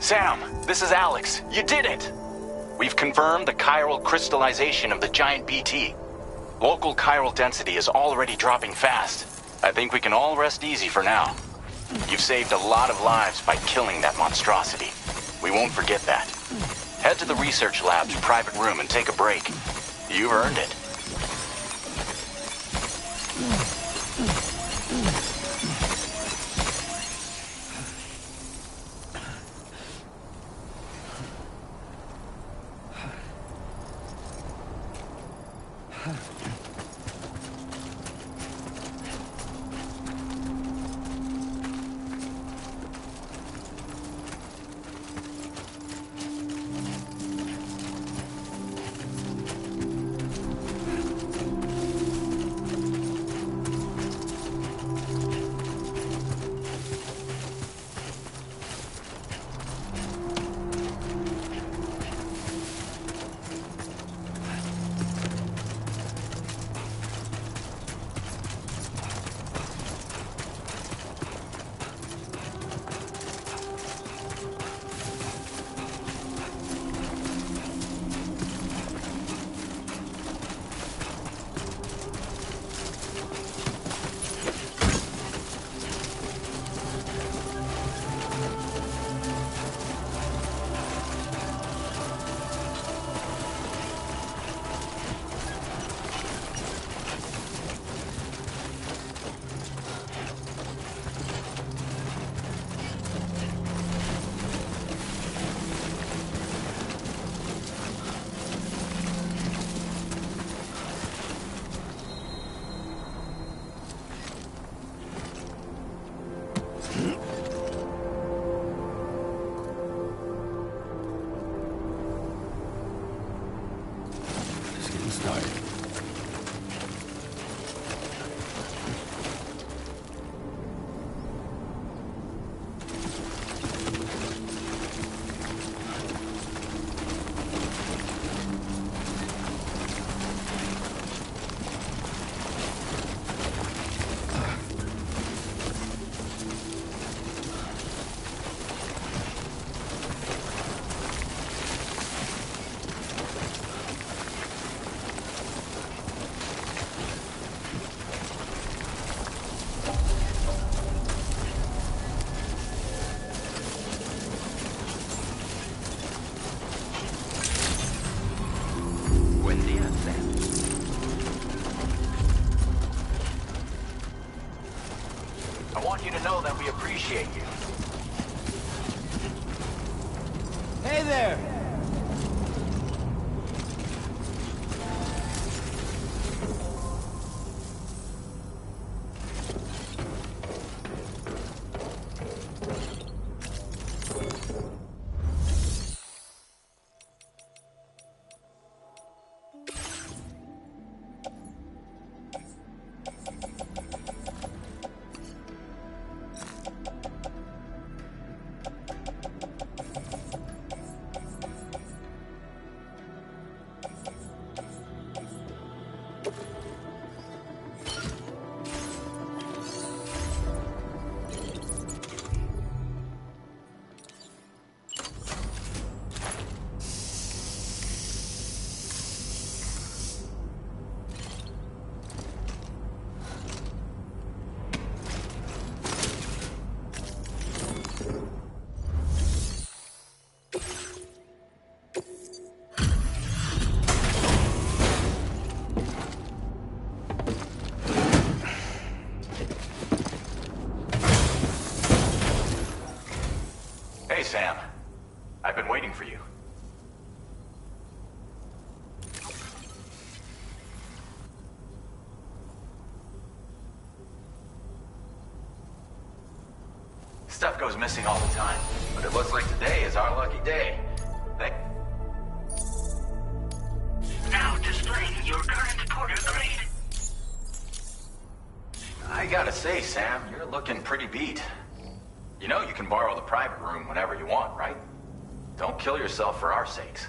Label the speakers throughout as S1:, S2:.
S1: Sam, this is Alex. You did it! We've confirmed the chiral crystallization of the giant BT. Local chiral density is already dropping fast. I think we can all rest easy for now. You've saved a lot of lives by killing that monstrosity. We won't forget that. Head to the research lab's private room and take a break. You've earned it. Appreciate you.
S2: Hey there!
S1: Hey, Sam. I've been waiting for you. Stuff goes missing all the time, but it looks like today is our lucky day.
S3: Now displaying your current porter grade.
S1: I gotta say, Sam, you're looking pretty beat. You know you can borrow the private room whenever you want, right? Don't kill yourself for our sakes.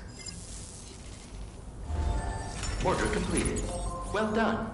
S4: Order completed. Well done.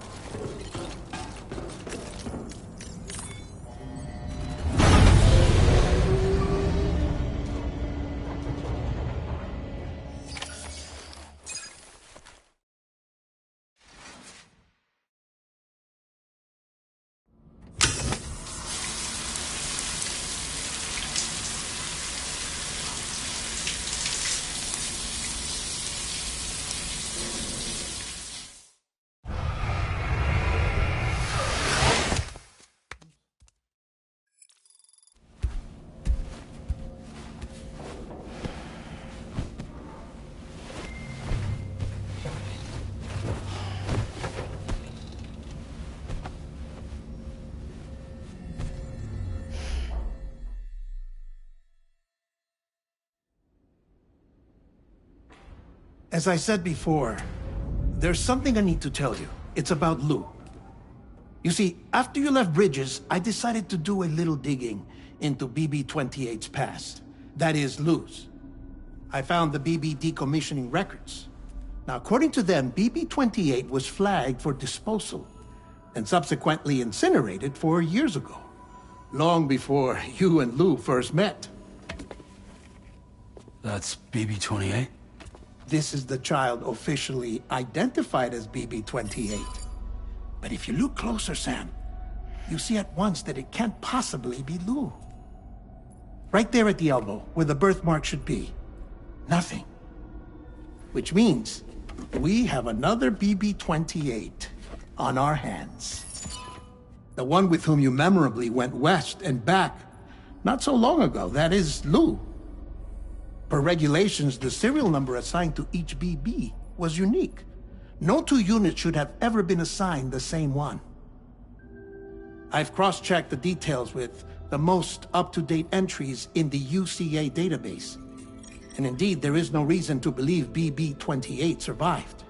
S5: As I said before, there's something I need to tell you. It's about Lou. You see, after you left Bridges, I decided to do a little digging into BB-28's past. That is, Lou's. I found the BB decommissioning records. Now, according to them, BB-28 was flagged for disposal and subsequently incinerated 4 years ago, long before you and Lou first met.
S2: That's BB-28?
S5: This is the child officially identified as BB-28. But if you look closer, Sam, you see at once that it can't possibly be Lou. Right there at the elbow, where the birthmark should be. Nothing. Which means we have another BB-28 on our hands. The one with whom you memorably went west and back not so long ago, that is Lou. Per regulations, the serial number assigned to each BB was unique. No two units should have ever been assigned the same one. I've cross-checked the details with the most up-to-date entries in the UCA database. And indeed, there is no reason to believe BB-28 survived.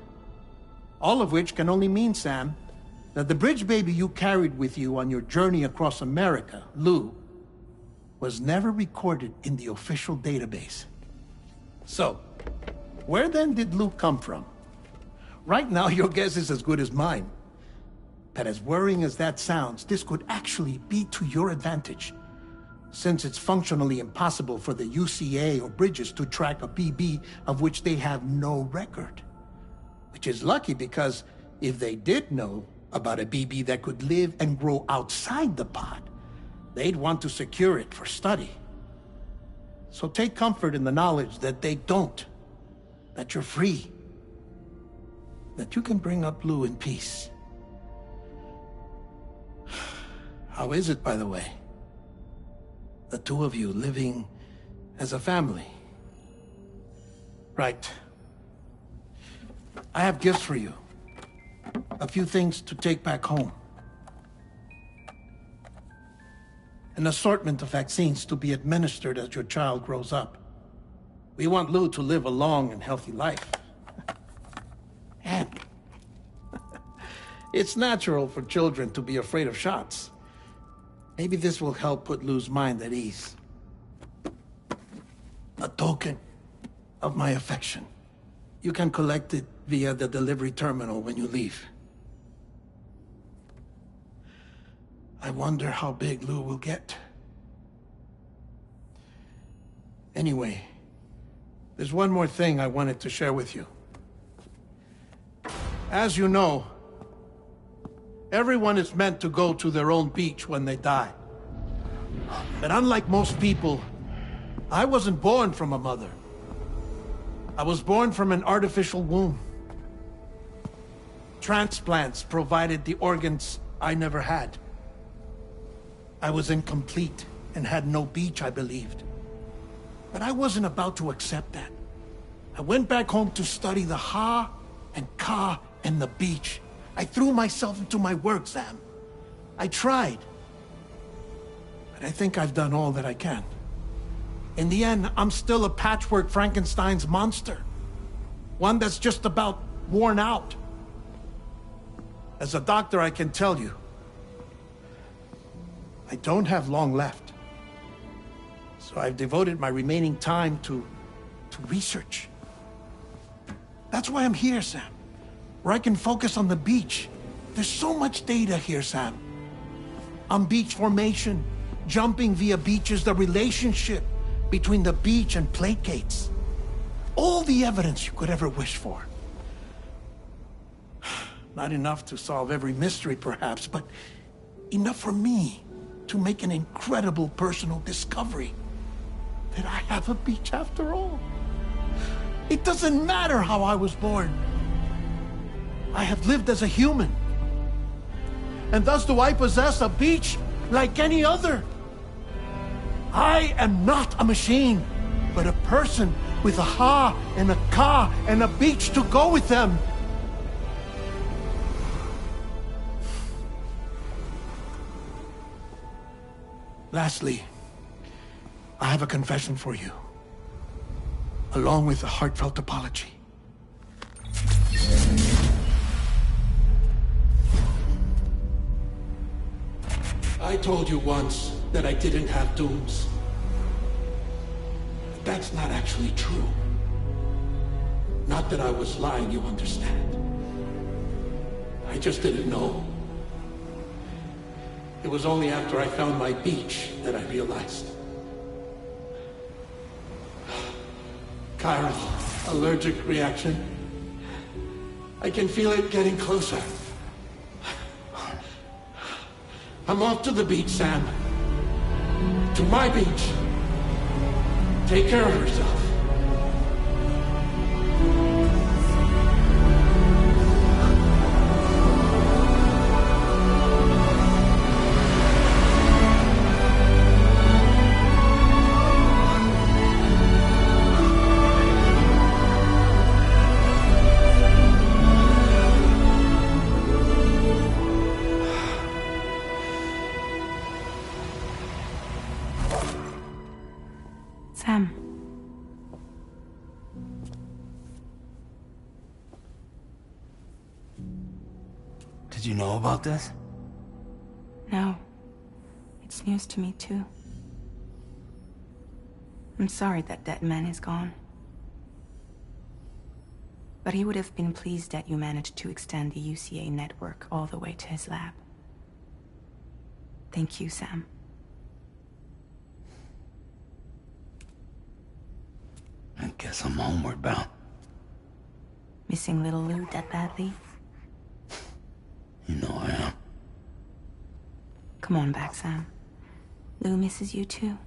S5: All of which can only mean, Sam, that the bridge baby you carried with you on your journey across America, Lou, was never recorded in the official database. So, where then did Lou come from? Right now, your guess is as good as mine. But as worrying as that sounds, this could actually be to your advantage, since it's functionally impossible for the UCA or Bridges to track a BB of which they have no record. Which is lucky because if they did know about a BB that could live and grow outside the pod, they'd want to secure it for study. So take comfort in the knowledge that they don't, that you're free, that you can bring up Lou in peace. How is it, by the way? The two of you living as a family. Right. I have gifts for you. A few things to take back home. An assortment of vaccines to be administered as your child grows up. We want Lou to live a long and healthy life. And it's natural for children to be afraid of shots. Maybe this will help put Lou's mind at ease. A token of my affection. You can collect it via the delivery terminal when you leave. I wonder how big Lou will get. Anyway, there's one more thing I wanted to share with you. As you know, everyone is meant to go to their own beach when they die. But unlike most people, I wasn't born from a mother. I was born from an artificial womb. Transplants provided the organs I never had. I was incomplete and had no beach, I believed. But I wasn't about to accept that. I went back home to study the Ha and Ka and the beach. I threw myself into my work, Sam. I tried. But I think I've done all that I can. In the end, I'm still a patchwork Frankenstein's monster. One that's just about worn out. As a doctor, I can tell you, I don't have long left. So I've devoted my remaining time to research. That's why I'm here, Sam. Where I can focus on the beach. There's so much data here, Sam. On beach formation, jumping via beaches, the relationship between the beach and placates. All the evidence you could ever wish for. Not enough to solve every mystery, perhaps, but enough for me to make an incredible personal discovery that I have a beach after all. It doesn't matter how I was born. I have lived as a human. And thus do I possess a beach like any other. I am not a machine, but a person with a Ha and a Ka and a beach to go with them. Lastly, I have a confession for you, along with a heartfelt apology. told you once that I didn't have dooms. But that's not actually true. Not that I was lying, you understand. I just didn't know. It was only after I found my beach that I realized. Chiral allergic reaction. I can feel it getting closer. I'm off to the beach, Sam. To my beach. Take care of yourself.
S6: Sam.
S2: Did you know about this?
S6: No. It's news to me, too. I'm sorry that that man is gone. But he would have been pleased that you managed to extend the UCA network all the way to his lab. Thank you, Sam.
S2: I guess I'm homeward bound.
S6: Missing little Lou that badly?
S2: You know I am.
S6: Come on back, Sam. Lou misses you too.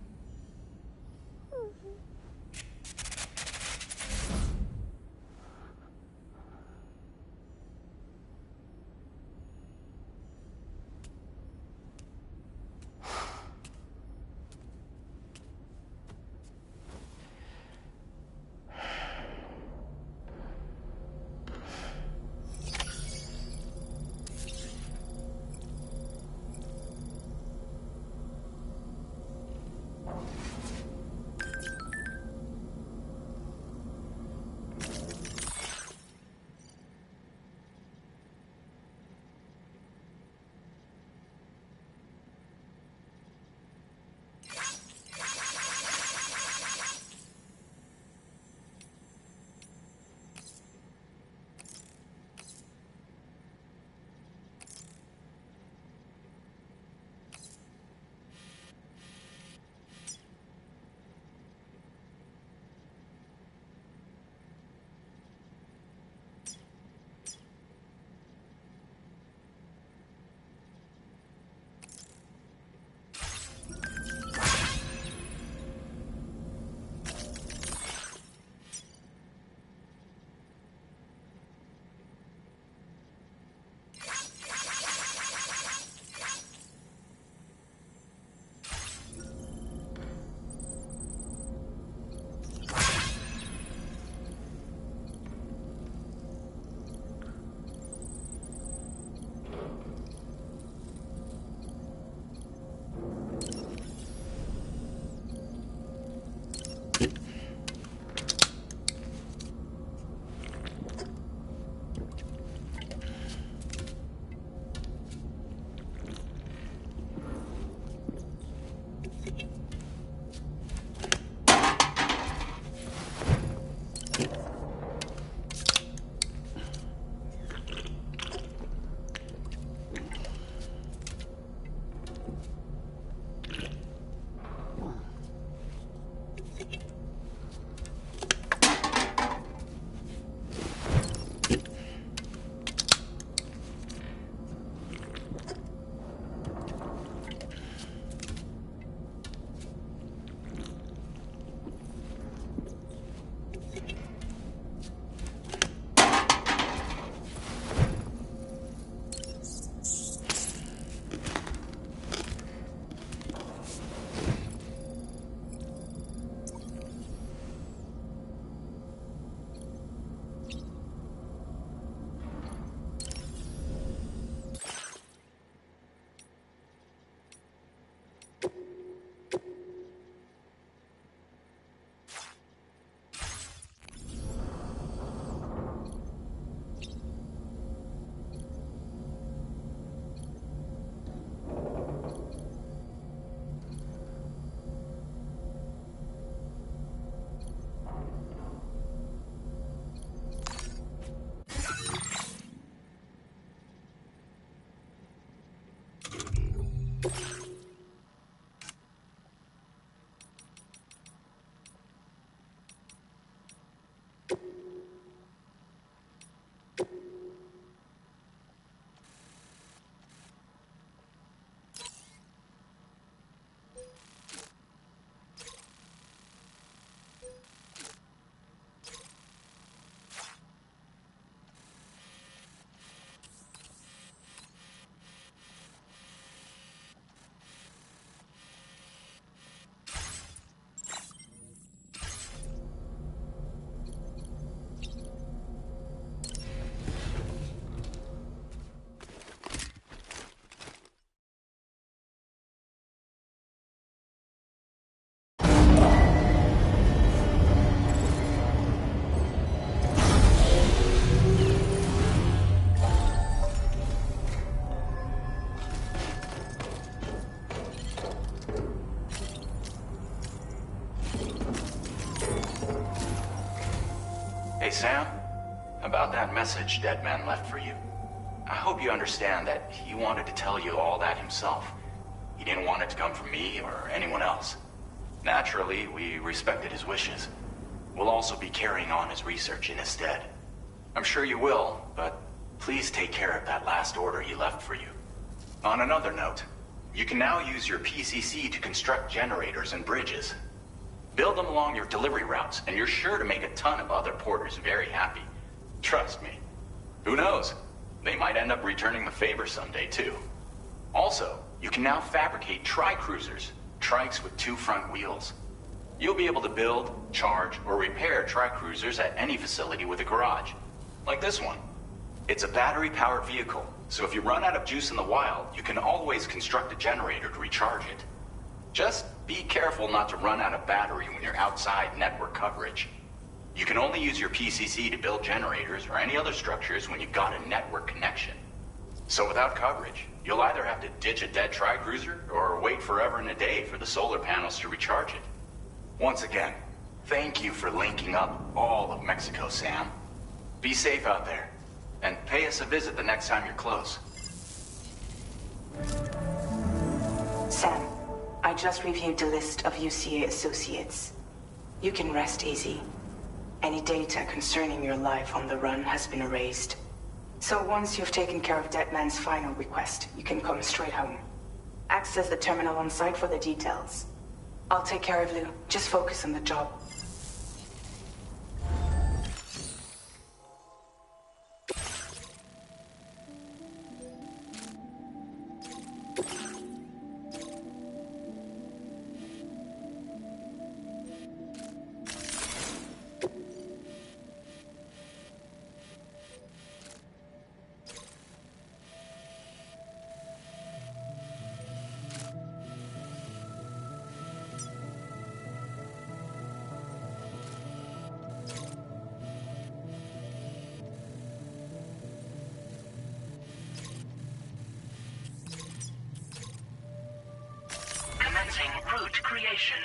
S1: Sam, about that message Deadman left for you. I hope you understand that he wanted to tell you all that himself. He didn't want it to come from me or anyone else. Naturally, we respected his wishes. We'll also be carrying on his research in his stead. I'm sure you will, but please take care of that last order he left for you. On another note, you can now use your PCC to construct generators and bridges. Build them along your delivery routes, and you're sure to make a ton of other porters very happy. Trust me. Who knows? They might end up returning the favor someday, too. Also, you can now fabricate tri-cruisers, trikes with 2 front wheels. You'll be able to build, charge, or repair tri-cruisers at any facility with a garage. Like this one. It's a battery-powered vehicle, so if you run out of juice in the wild, you can always construct a generator to recharge it. Just be careful not to run out of battery when you're outside network coverage. You can only use your PCC to build generators or any other structures when you've got a network connection. So without coverage, you'll either have to ditch a dead tri-cruiser or wait forever and a day for the solar panels to recharge it. Once again, thank you for linking up all of Mexico, Sam. Be safe out there, and pay us a visit the next time you're close.
S6: Sam, I just reviewed the list of UCA associates. You can rest easy. Any data concerning your life on the run has been erased. So once you've taken care of Deadman's final request, you can come straight home. Access the terminal on site for the details. I'll take care of Lou. Just focus on the job.
S3: Commencing route creation.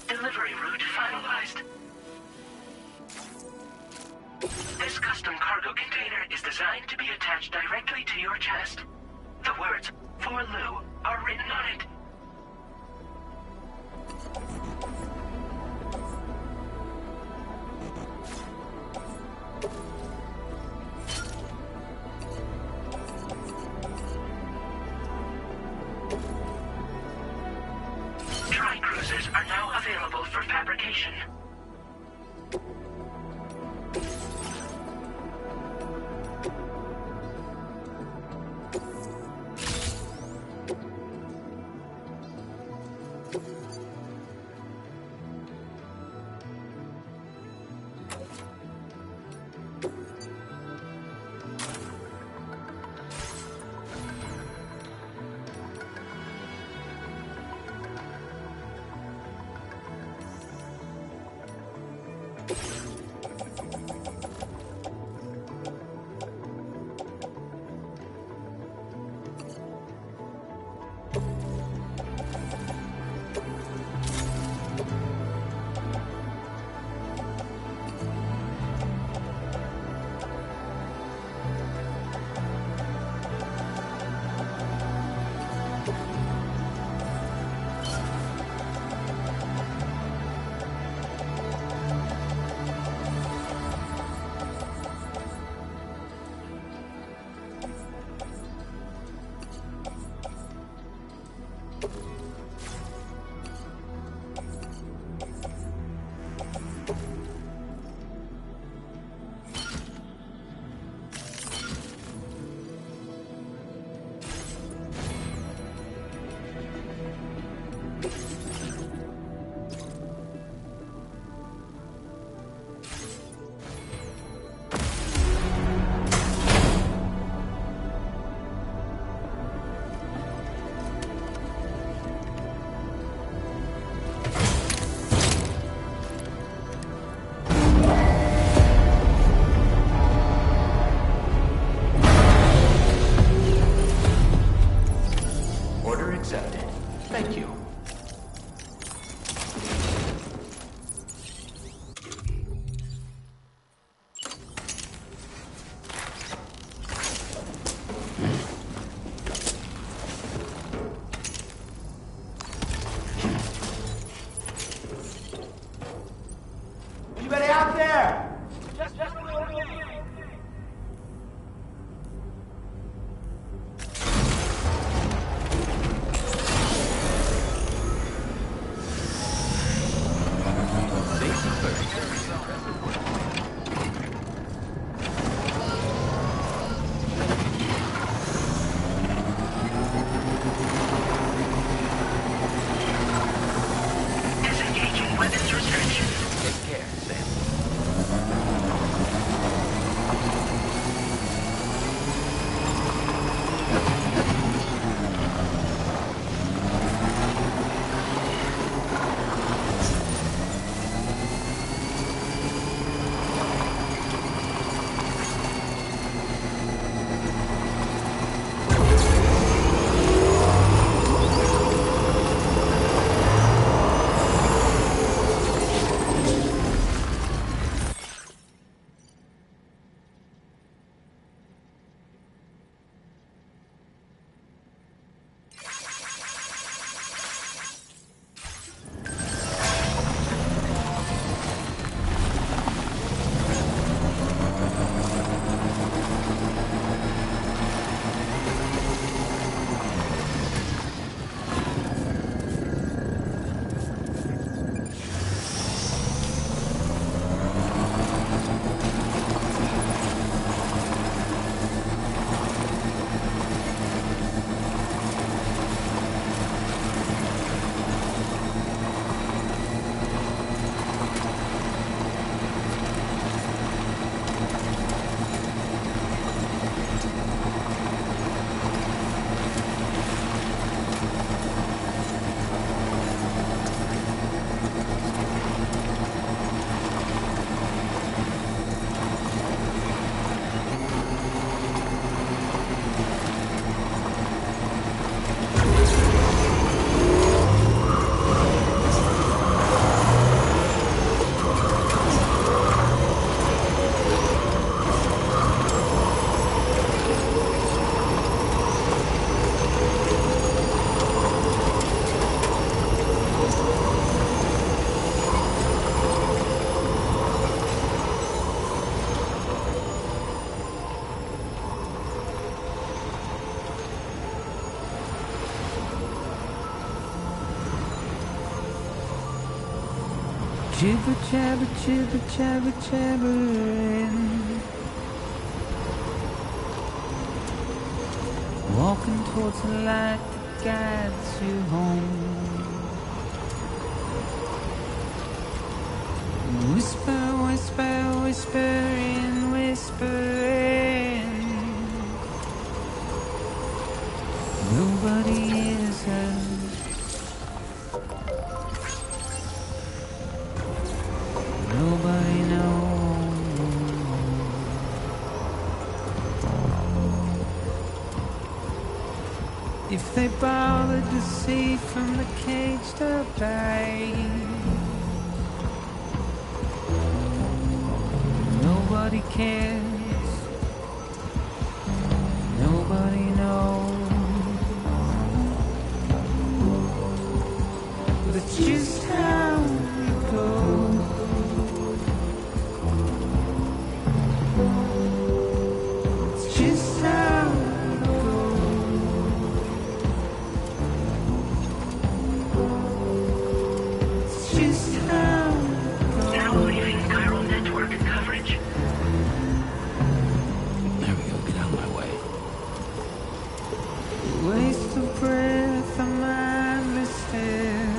S3: Delivery route finalized. This custom cargo container is designed to be attached directly to your chest. The words, "For Lou," are written on it. Tri-cruisers are now available for fabrication.
S7: Jibber jabber, jibber jabber, jabbering. Walking towards the light that guides you home. Whisper, whisper, whispering, whispering. Nobody hears her. Nobody knows. If they bothered to see from the caged up eye. Nobody cares. Nobody knows. That's just how it goes. It's just how it goes. It's just how it goes.
S3: Now leaving chiral network coverage.
S2: There we go, get out of my way.
S7: Waste of breath, a mindless stare.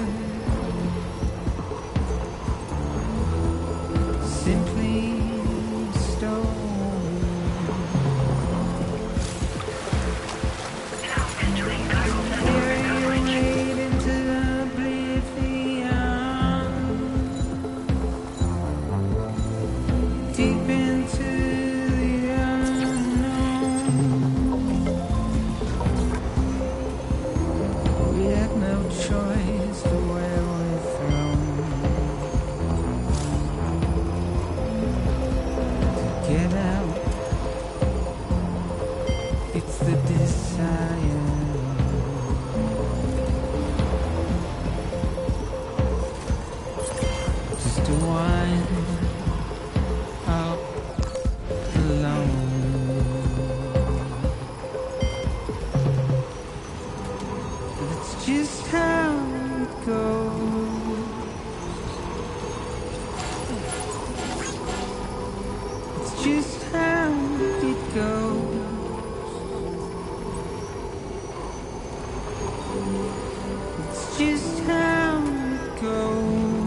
S7: Simply stone.
S3: Now entering chiral network
S7: Carry your
S3: coverage.
S7: weight into oblivion. Deep into the unknown. We had no choice to where we're thrown. To get out, it's the desire. Just to wind up alone. It's just how it goes. It's just how it goes. It's just how it goes.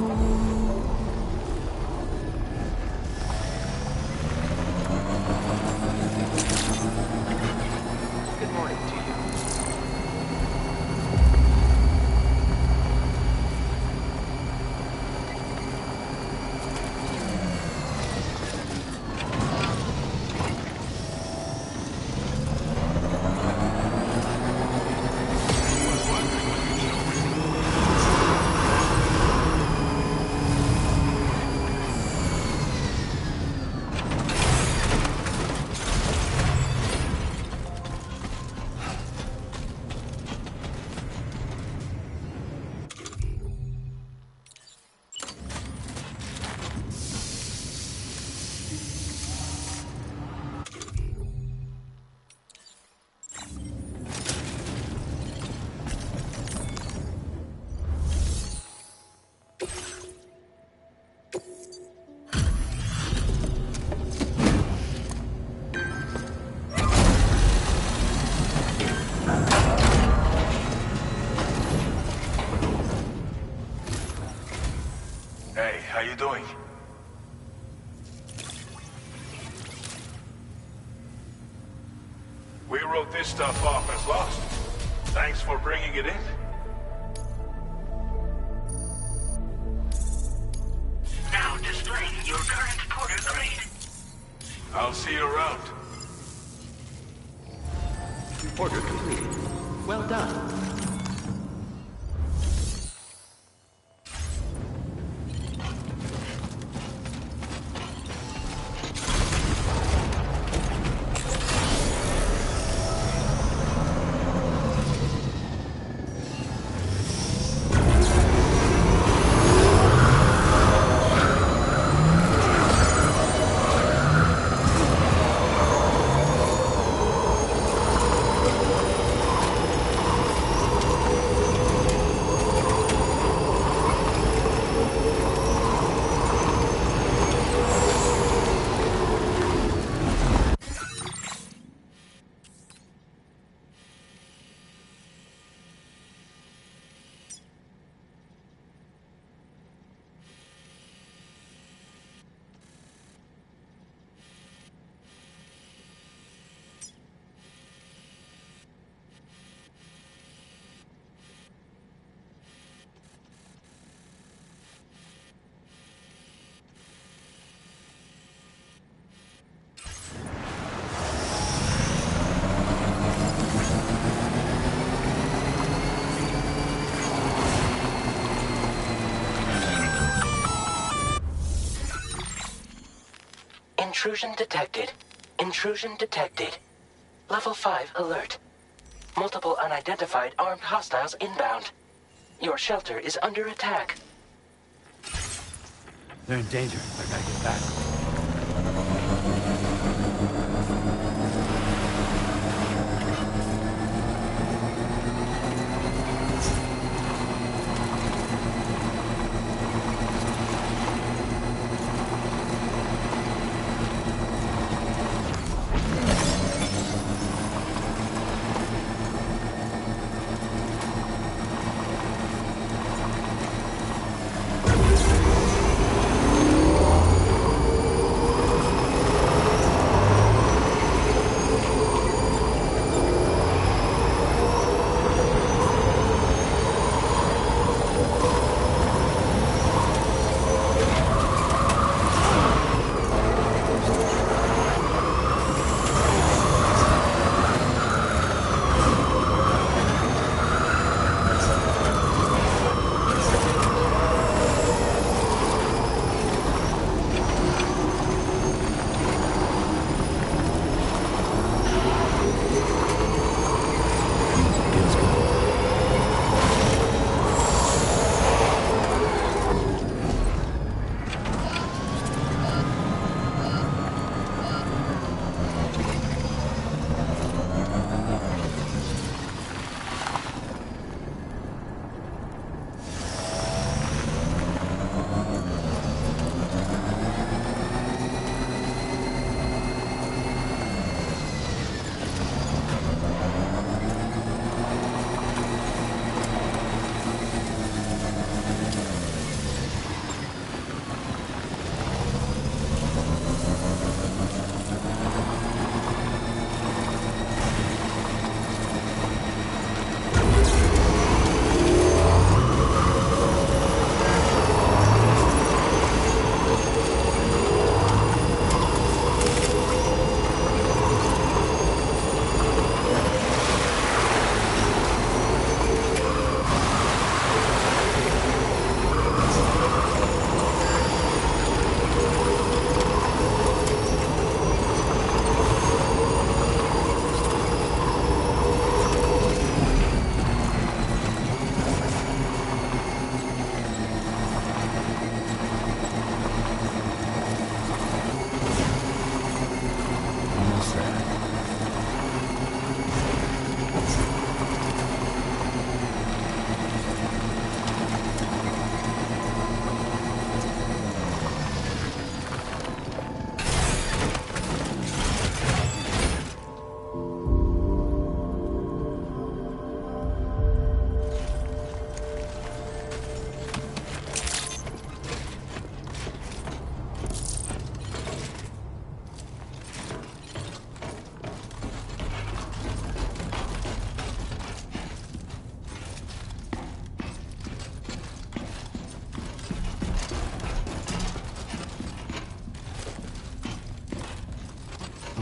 S4: Good morning to you.
S8: Hey, how you doing? We wrote this stuff off as lost. Thanks for bringing it in.
S3: Now displaying your current porter grade.
S8: I'll see you around.
S4: Order completed. Well done.
S3: Intrusion detected. Intrusion detected. Level 5 alert. Multiple unidentified armed hostiles inbound. Your shelter is under attack.
S2: They're in danger. I gotta get back.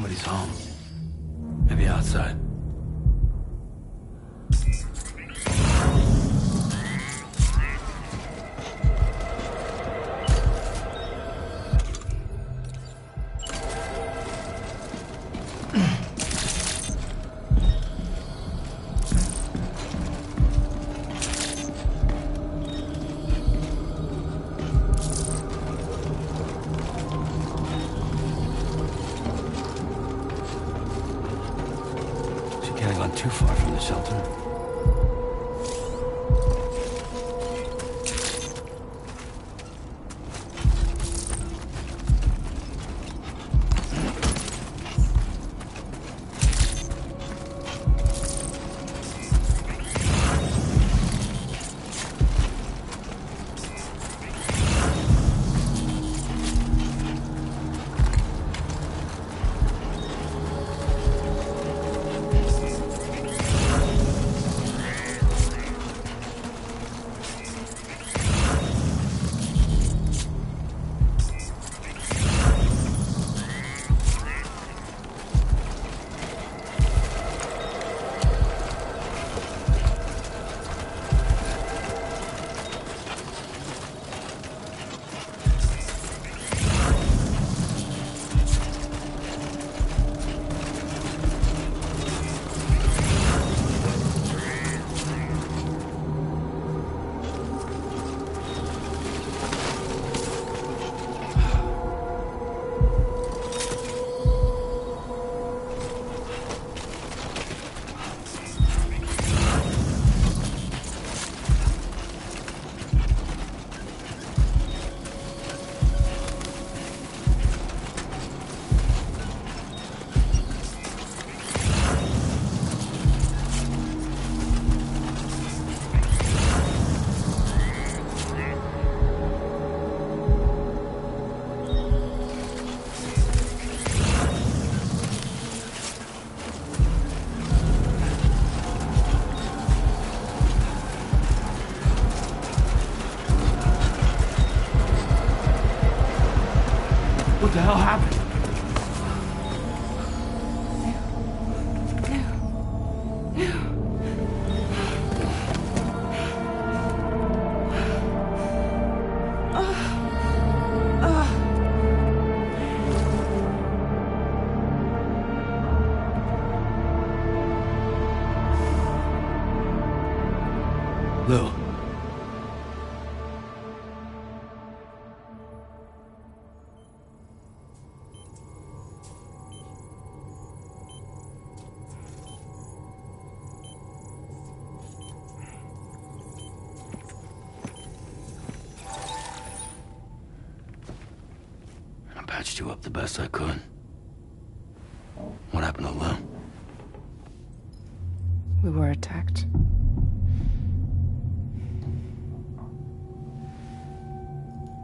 S2: Nobody's home. Maybe outside. Can't have gone too far from the shelter. hell happened? Lou. I patched you up the best I could. What happened to Lou?
S9: We were attacked.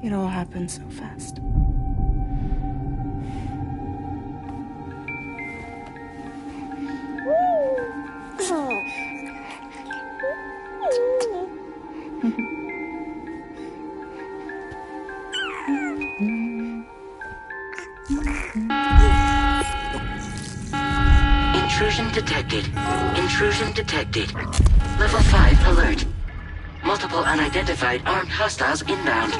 S9: It all happened so fast.
S3: Intrusion detected. Intrusion detected. Level 5 alert. Multiple unidentified armed hostiles inbound.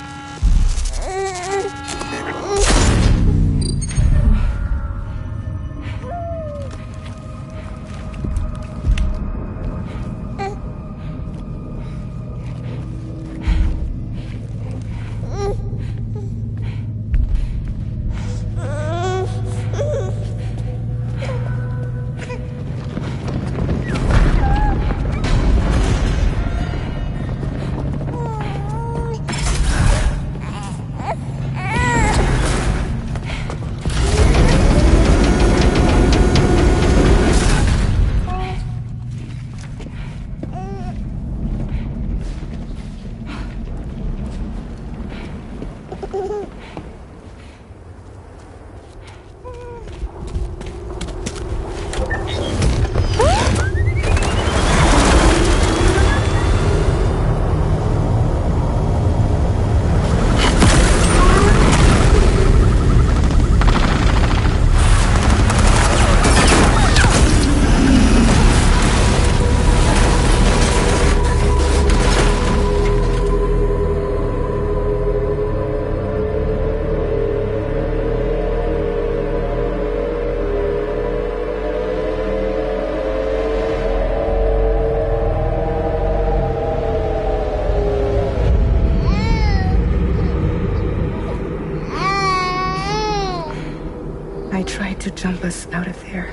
S9: I tried to jump us out of there.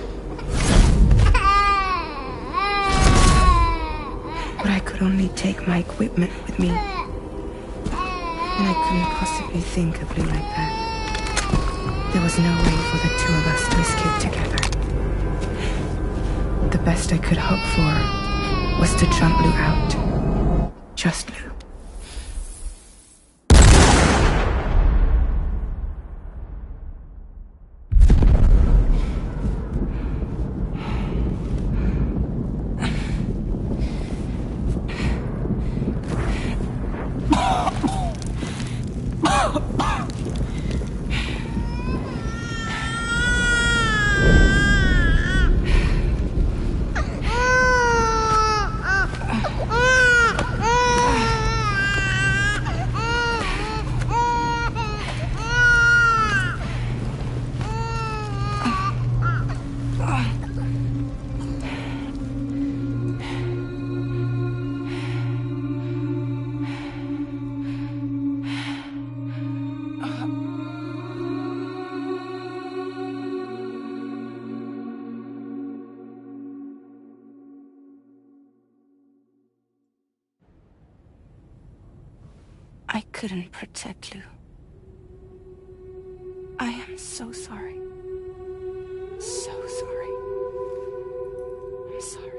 S9: But I could only take my equipment with me. And I couldn't possibly think of Lou like that. There was no way for the two of us to escape together. The best I could hope for was to jump Lou out. Just Lou. I couldn't protect Lou. I am so sorry. So sorry. I'm sorry.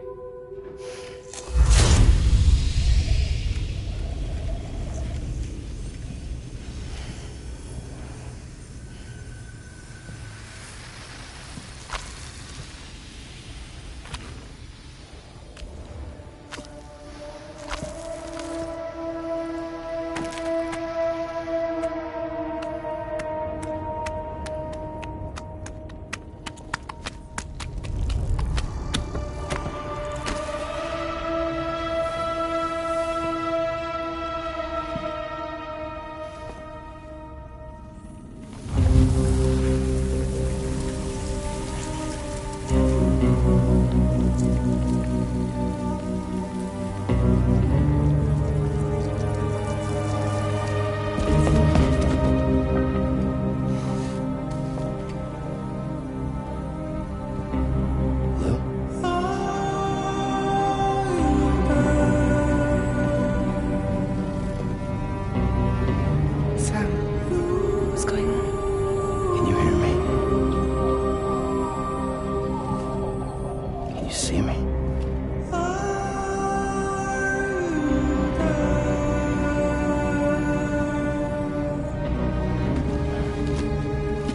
S2: see me?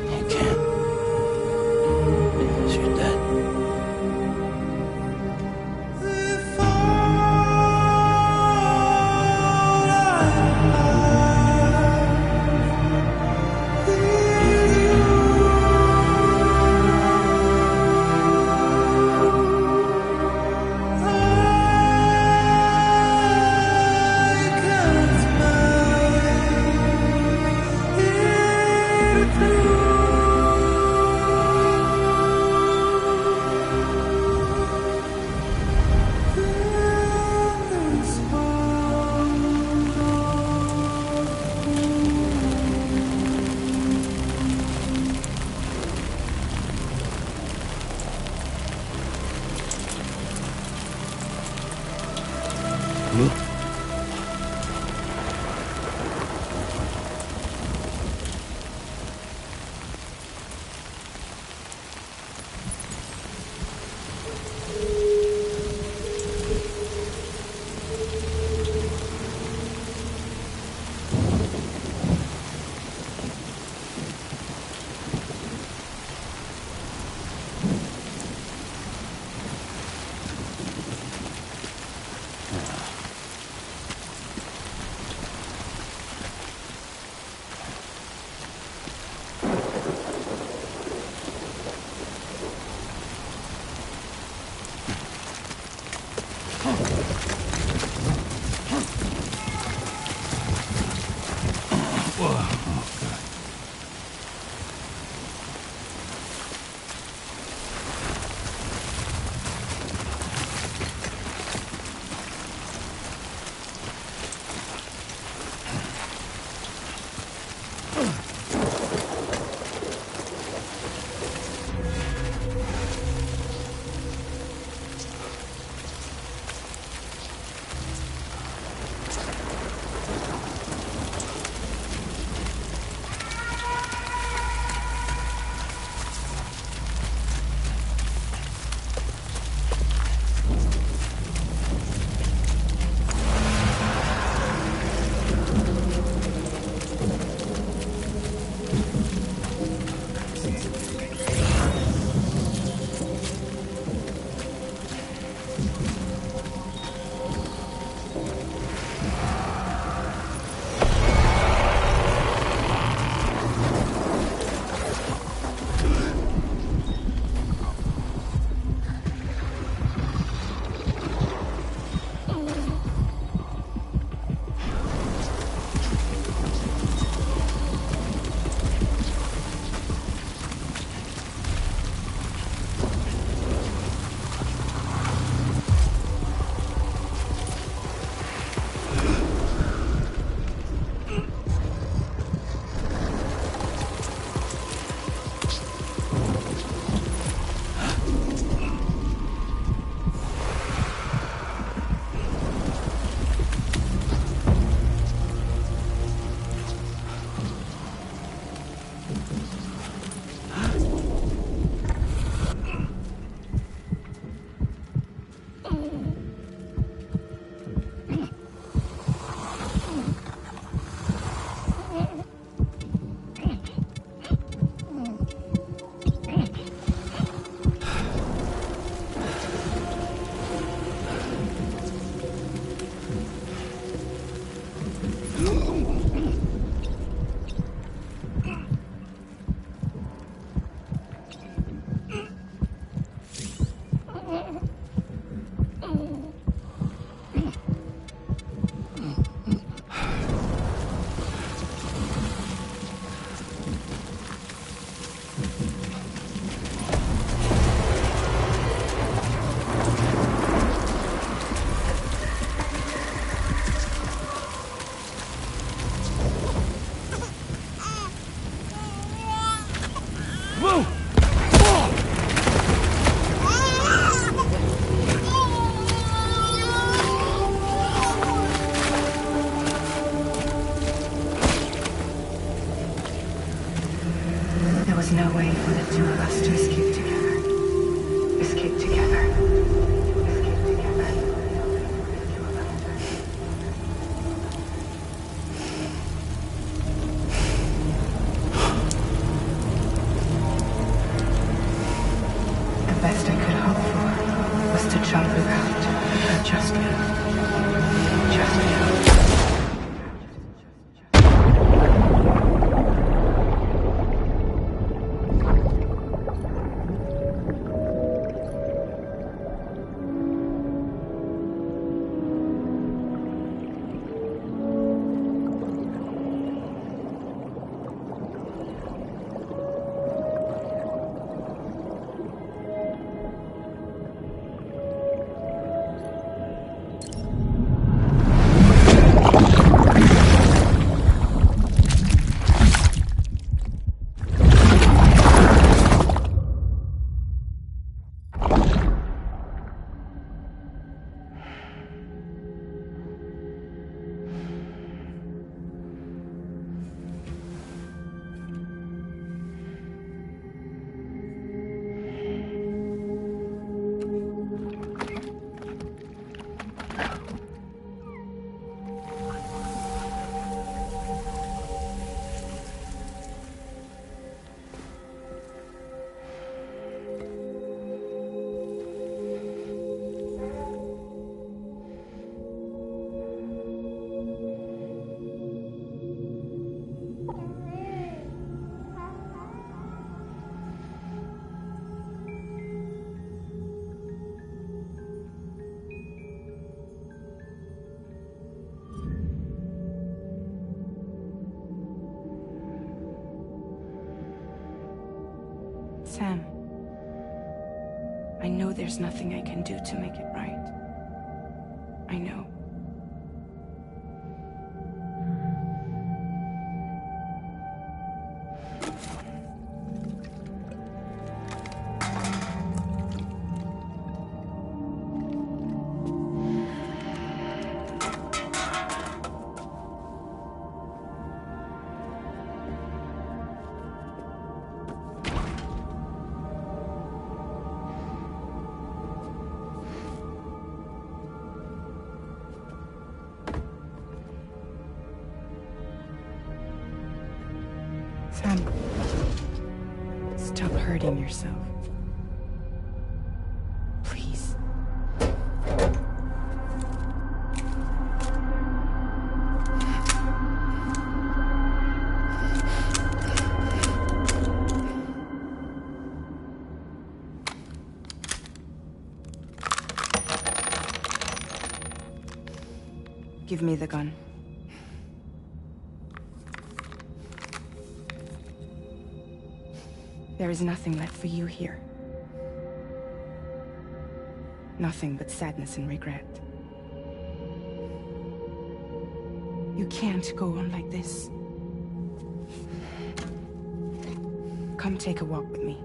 S2: You can't. 'Cause you're dead.
S9: to travel without. Just you. Just you. Sam, I know there's nothing I can do to make it right. I know. Sam, stop hurting yourself. Please. Give me the gun. There is nothing left for you here. Nothing but sadness and regret. You can't go on like this. Come take a walk with me.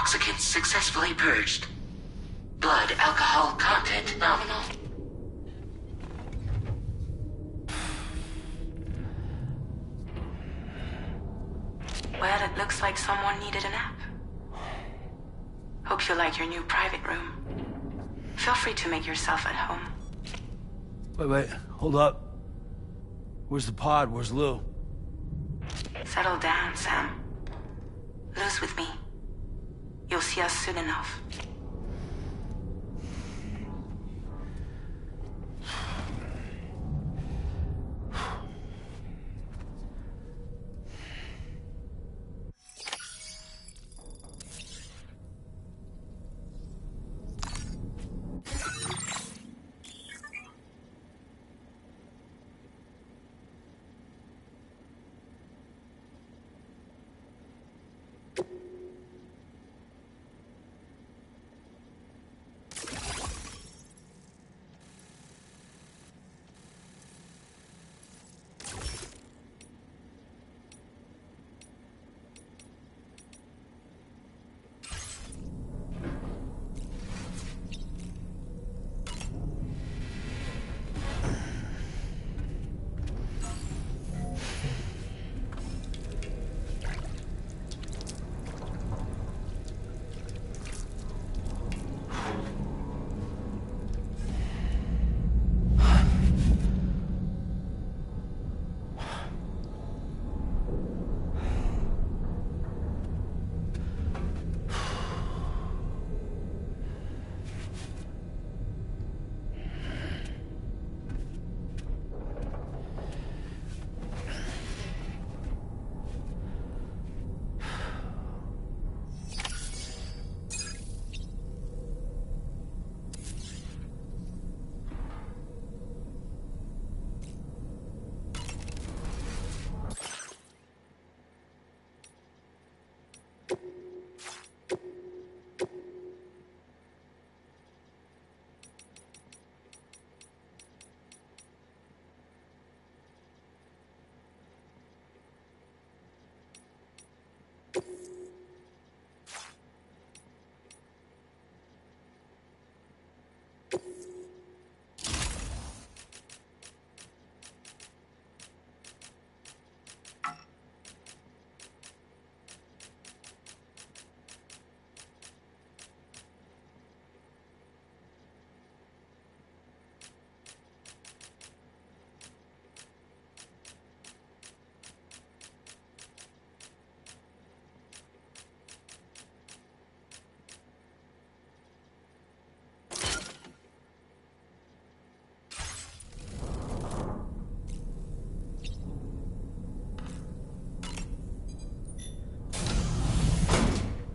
S3: Toxicants successfully purged. Blood alcohol content nominal. Well, it looks like someone needed a nap. Hope you like your new private room. Feel free to make yourself at home.
S2: Wait, hold up. Where's the pod? Where's Lou?
S3: Settle down, Sam. Lou's with me. You'll see us soon enough.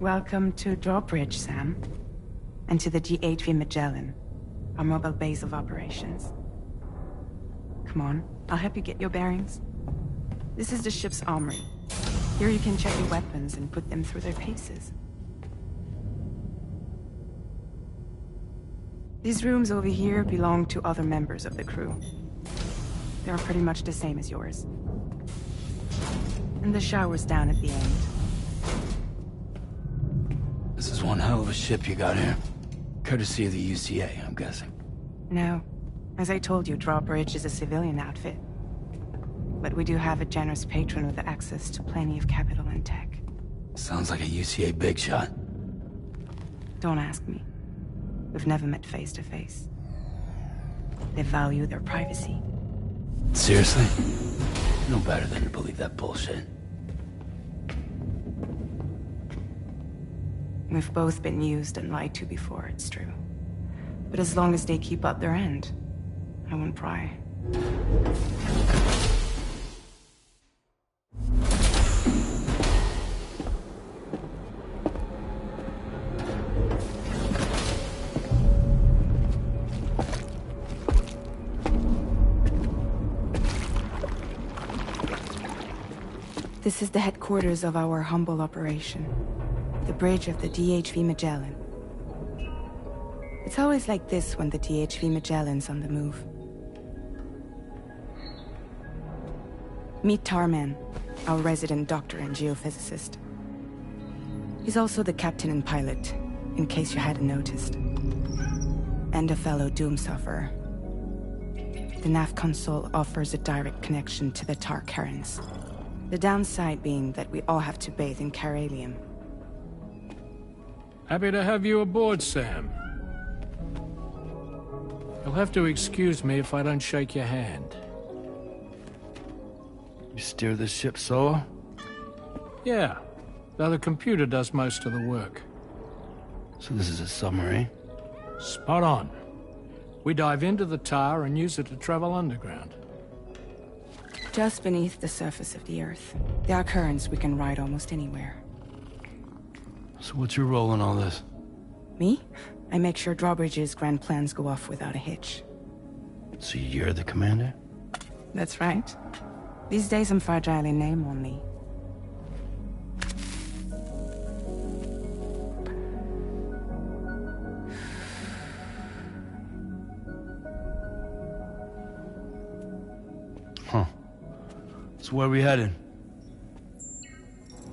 S9: Welcome to Drawbridge, Sam. And to the DHV Magellan, our mobile base of operations. Come on, I'll help you get your bearings. This is the ship's armory. Here you can check your weapons and put them through their paces. These rooms over here belong to other members of the crew. They're pretty much the same as yours. And the shower's down at the end.
S2: This is one hell of a ship you got here. Courtesy of the UCA, I'm guessing.
S9: No. As I told you, Drawbridge is a civilian outfit. But we do have a generous patron with access to plenty of capital and tech.
S2: Sounds like a UCA big shot.
S9: Don't ask me. We've never met face to face. They value their privacy.
S2: Seriously? No better than to believe that bullshit.
S9: We've both been used and lied to before, it's true. But as long as they keep up their end, I won't pry. This is the headquarters of our humble operation. The bridge of the DHV Magellan. It's always like this when the DHV Magellan's on the move. Meet Tarman, our resident doctor and geophysicist. He's also the captain and pilot, in case you hadn't noticed. And a fellow Doom sufferer. The nav console offers a direct connection to the Tar currents. The downside being that we all have to bathe in Caralium.
S10: Happy to have you aboard, Sam. You'll have to excuse me if I don't shake your hand.
S2: You steer this ship solo?
S10: Yeah, though the computer does most of the work.
S2: So this is a submarine?
S10: Spot on. We dive into the tar and use it to travel underground.
S9: Just beneath the surface of the Earth, there are currents we can ride almost anywhere.
S2: So what's your role in all this?
S9: Me? I make sure Drawbridge's grand plans go off without a hitch.
S2: So you're the commander?
S9: That's right. These days I'm fragile in name only.
S2: Huh. So where are we headed?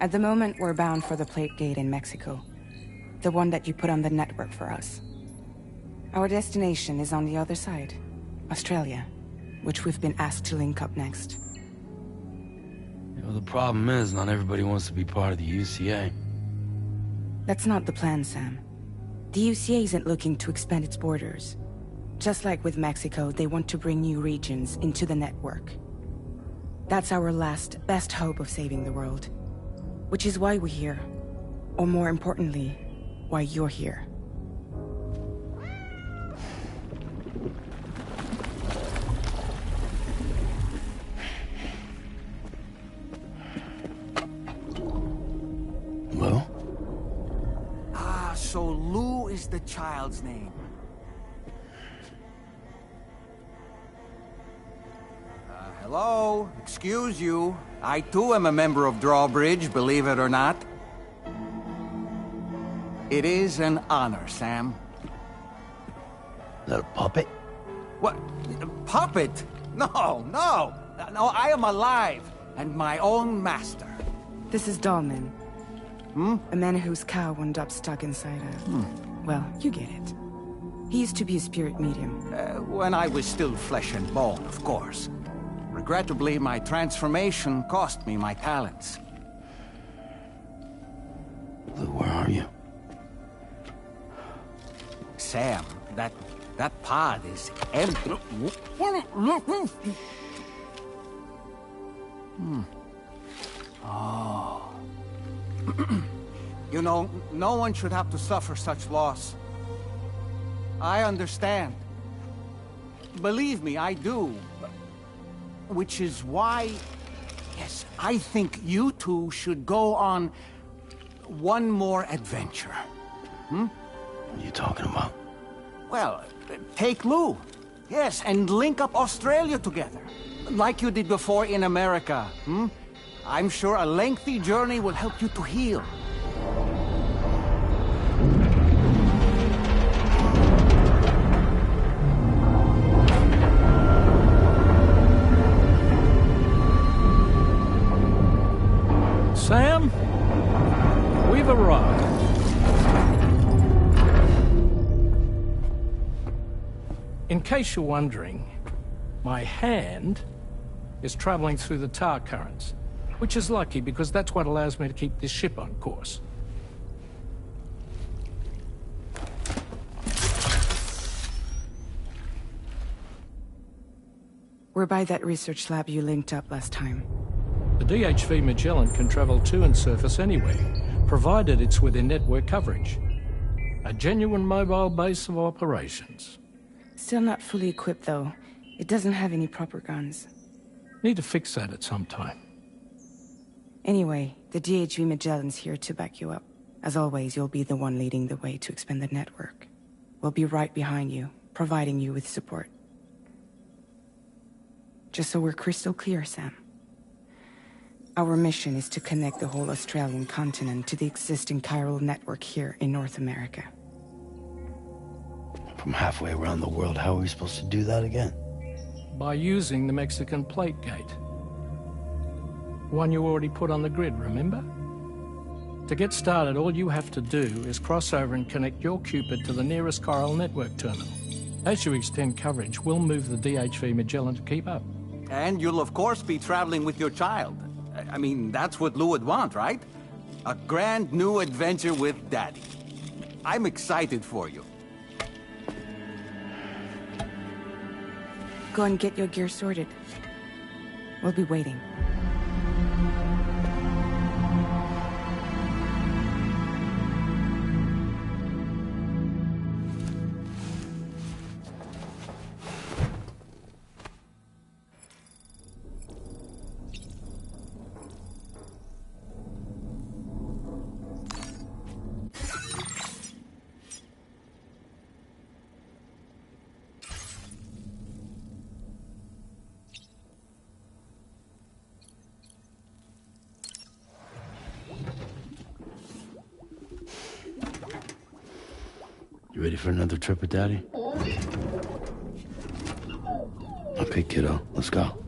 S9: At the moment, we're bound for the Plate Gate in Mexico. The one that you put on the network for us. Our destination is on the other side, Australia, which we've been asked to link up next.
S2: You know, the problem is, not everybody wants to be part of the UCA.
S9: That's not the plan, Sam. The UCA isn't looking to expand its borders. Just like with Mexico, they want to bring new regions into the network. That's our last, best hope of saving the world. Which is why we're here. Or more importantly, why you're here.
S2: Well?
S11: Ah, so Lou is the child's name. Hello? Excuse you. I too am a member of Drawbridge, believe it or not. It is an honor, Sam.
S2: Is that a puppet?
S11: What? Puppet? No, no! No, I am alive, and my own master.
S9: This is Dahlman. A man whose cow wound up stuck inside a... Well, you get it. He used to be a spirit medium.
S11: When I was still flesh and bone, of course. Regrettably, my transformation cost me my talents.
S2: Lou, where are you?
S11: Sam, that pod is empty. Oh. You know, no one should have to suffer such loss. I understand. Believe me, I do. Which is why, yes, I think you two should go on one more adventure.
S2: What are you talking about?
S11: Well, take Lou. Yes, and link up Australia together. Like you did before in America. I'm sure a lengthy journey will help you to heal.
S10: Sam, we've arrived. In case you're wondering, my hand is traveling through the tar currents, which is lucky because that's what allows me to keep this ship on course.
S9: We're by that research lab you linked up last time.
S10: The DHV Magellan can travel to and surface anywhere, provided it's within network coverage. A genuine mobile base of operations.
S9: Still not fully equipped, though. It doesn't have any proper guns.
S10: Need to fix that at some time.
S9: Anyway, the DHV Magellan's here to back you up. As always, you'll be the one leading the way to expand the network. We'll be right behind you, providing you with support. Just so we're crystal clear, Sam. Our mission is to connect the whole Australian continent to the existing chiral network here in North America.
S2: From halfway around the world, how are we supposed to do that again?
S10: By using the Mexican Plate Gate. One you already put on the grid, remember? To get started, all you have to do is cross over and connect your Cupid to the nearest Chiral network terminal. As you extend coverage, we'll move the DHV Magellan to keep up.
S11: And you'll of course be traveling with your child. I mean, that's what Lou would want, right? A grand new adventure with Daddy. I'm excited for you.
S9: Go and get your gear sorted. We'll be waiting.
S2: You ready for another trip with Daddy? Okay, kiddo, let's go.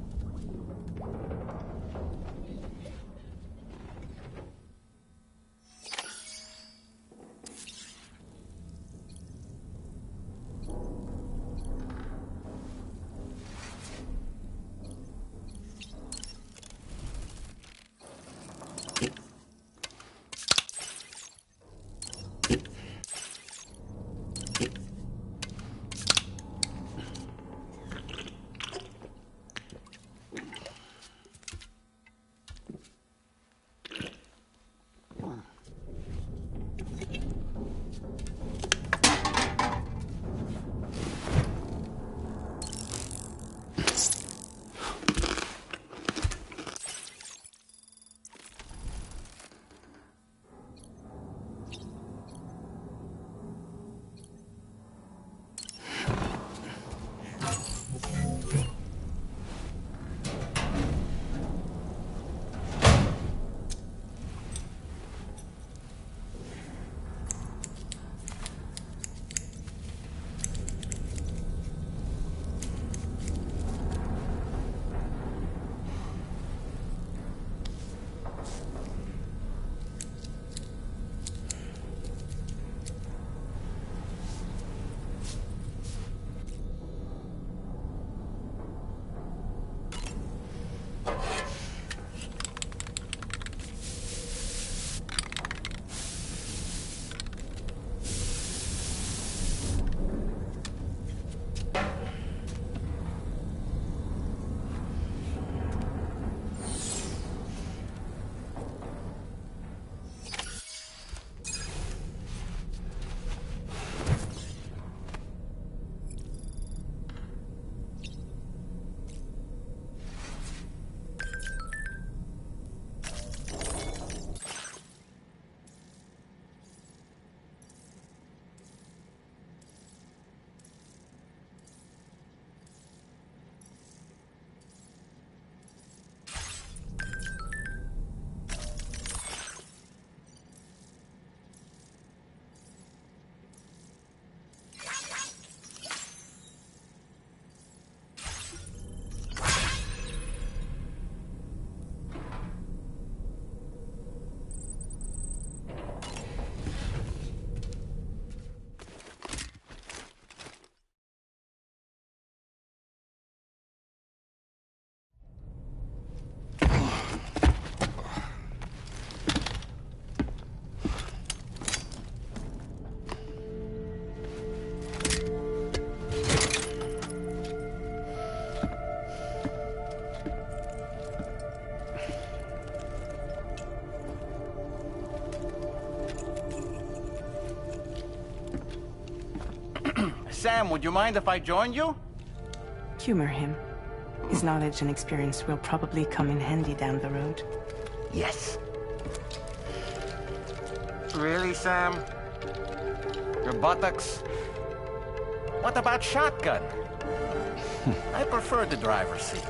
S11: Sam, would you mind if I joined you?
S9: Humor him. His knowledge and experience will probably come in handy down the road.
S11: Yes. Really, Sam? Your buttocks? What about shotgun? I prefer the driver's seat.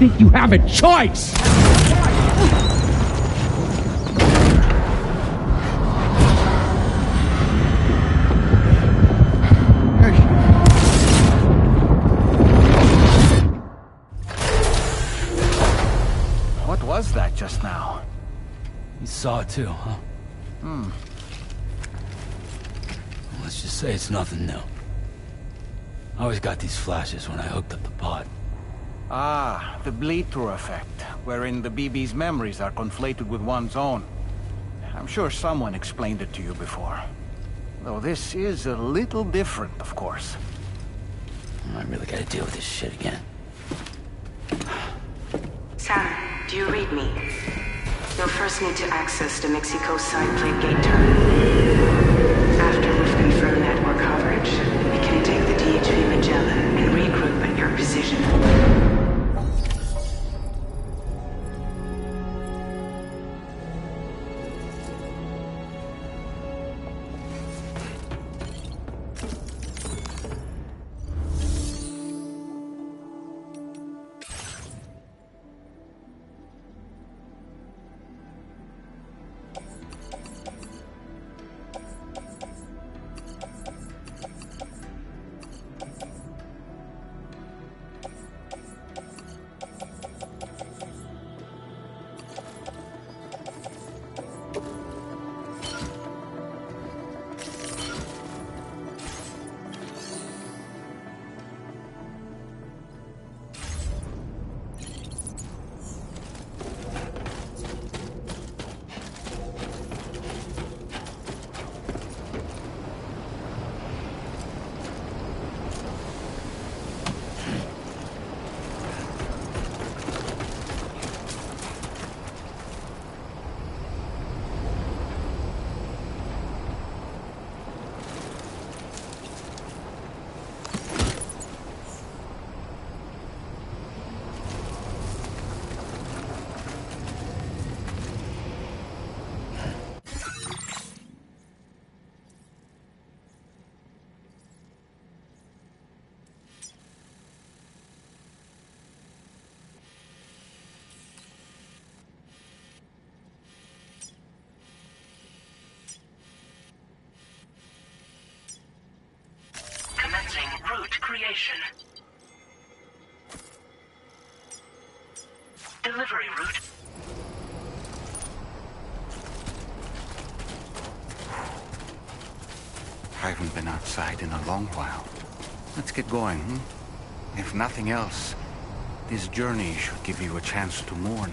S10: think you have a choice!
S11: What was that just now?
S2: You saw it too, huh? Let's just say it's nothing new. I always got these flashes when I hooked up the pod.
S11: Ah, the bleed-through effect, wherein the BB's memories are conflated with one's own. I'm sure someone explained it to you before. Though this is a little different, of course.
S2: I really gotta deal with this shit again.
S6: Sam, do you read me? You'll first need to access the Mexico side plate gate terminal. After we've confirmed network coverage, we can take the DHV Magellan and regroup at your position. Commencing route creation. Delivery route.
S11: I haven't been outside in a long while. Let's get going, If nothing else, this journey should give you a chance to mourn.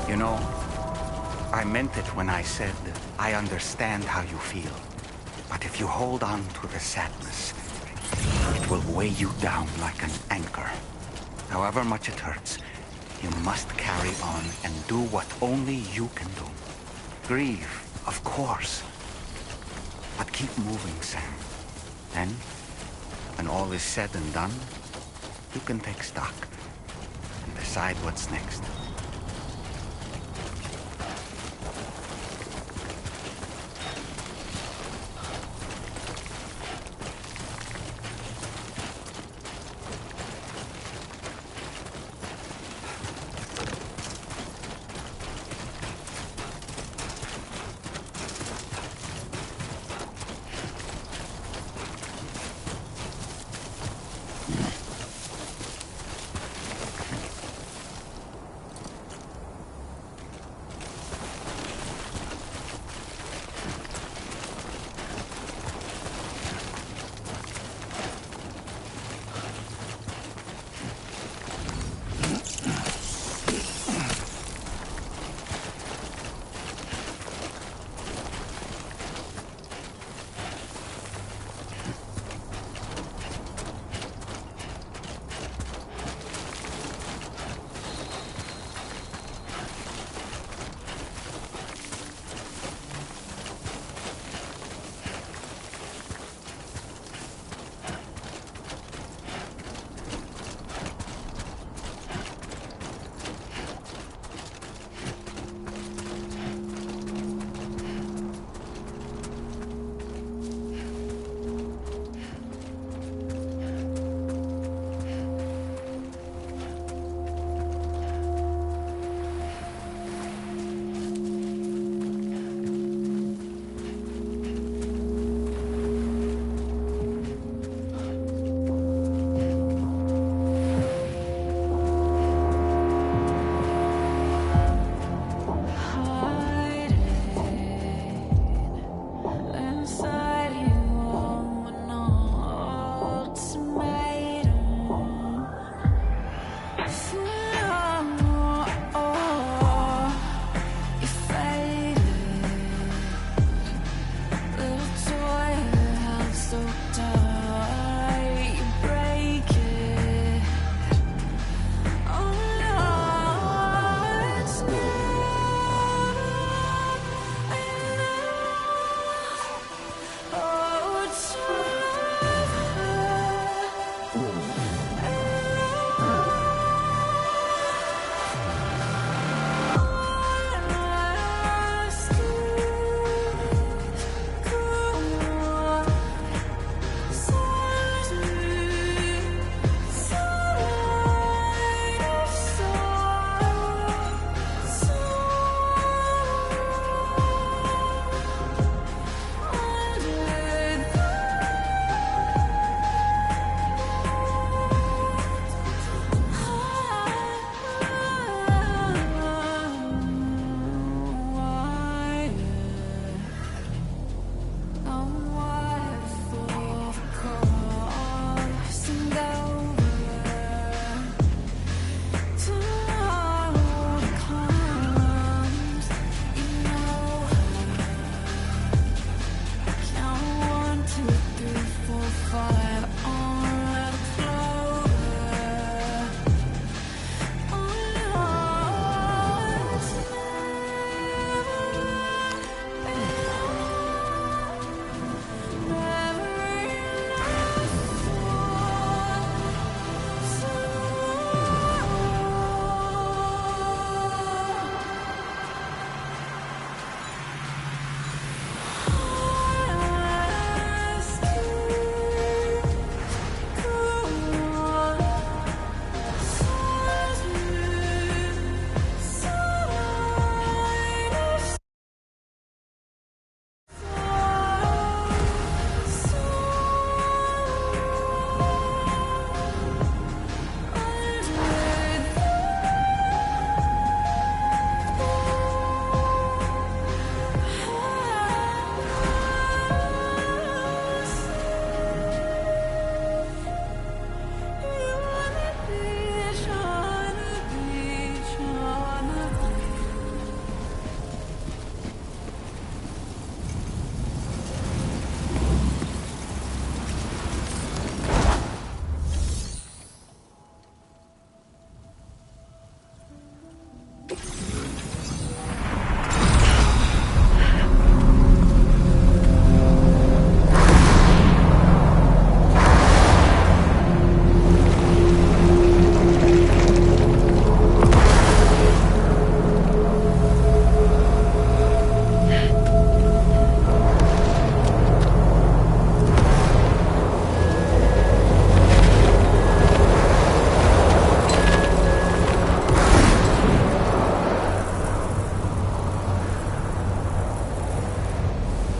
S11: You know, I meant it when I said I understand how you feel. But if you hold on to the sadness, it will weigh you down like an anchor. However much it hurts, you must carry on and do what only you can do. Grieve, of course. But keep moving, Sam. Then, when all is said and done, you can take stock and decide what's next.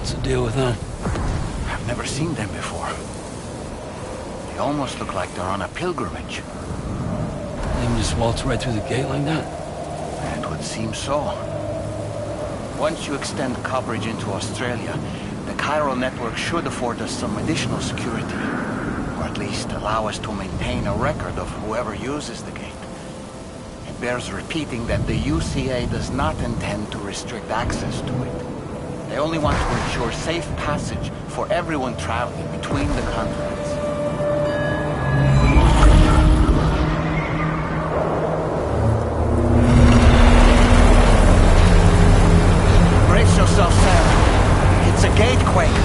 S2: What's the deal with them?
S11: I've never seen them before. They almost look like they're on a pilgrimage.
S2: They can just waltz right through the gate like that?
S11: It would seem so. Once you extend coverage into Australia, the chiral network should afford us some additional security. Or at least allow us to maintain a record of whoever uses the gate. It bears repeating that the UCA does not intend to restrict access to it. They only want to ensure safe passage for everyone traveling between the continents. Brace yourself, Sam. It's a gatequake.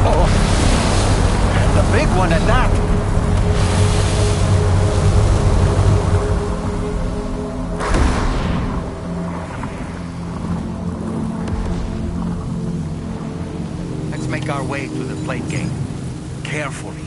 S11: Oh, and a big one at that. Make our way to the plate gate. Carefully.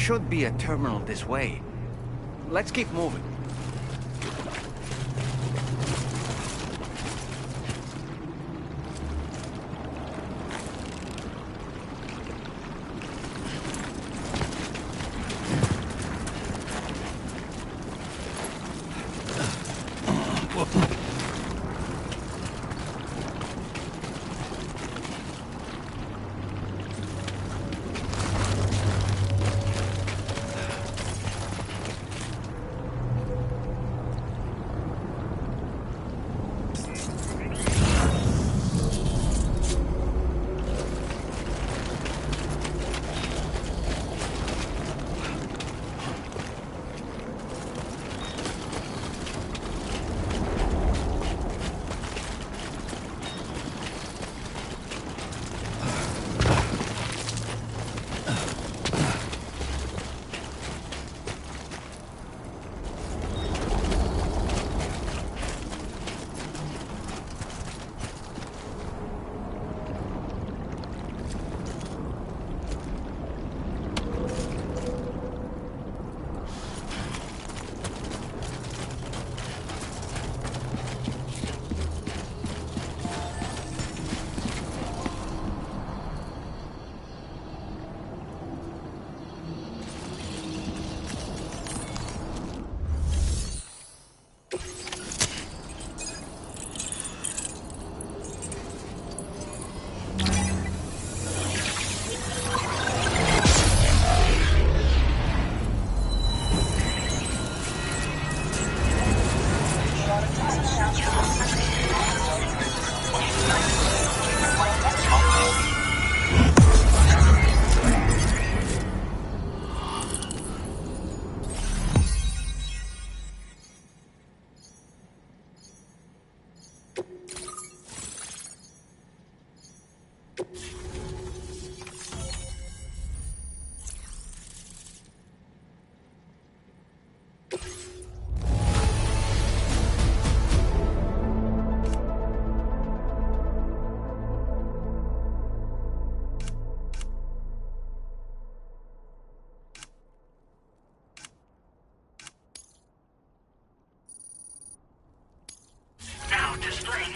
S11: should be a terminal this way. Let's keep moving.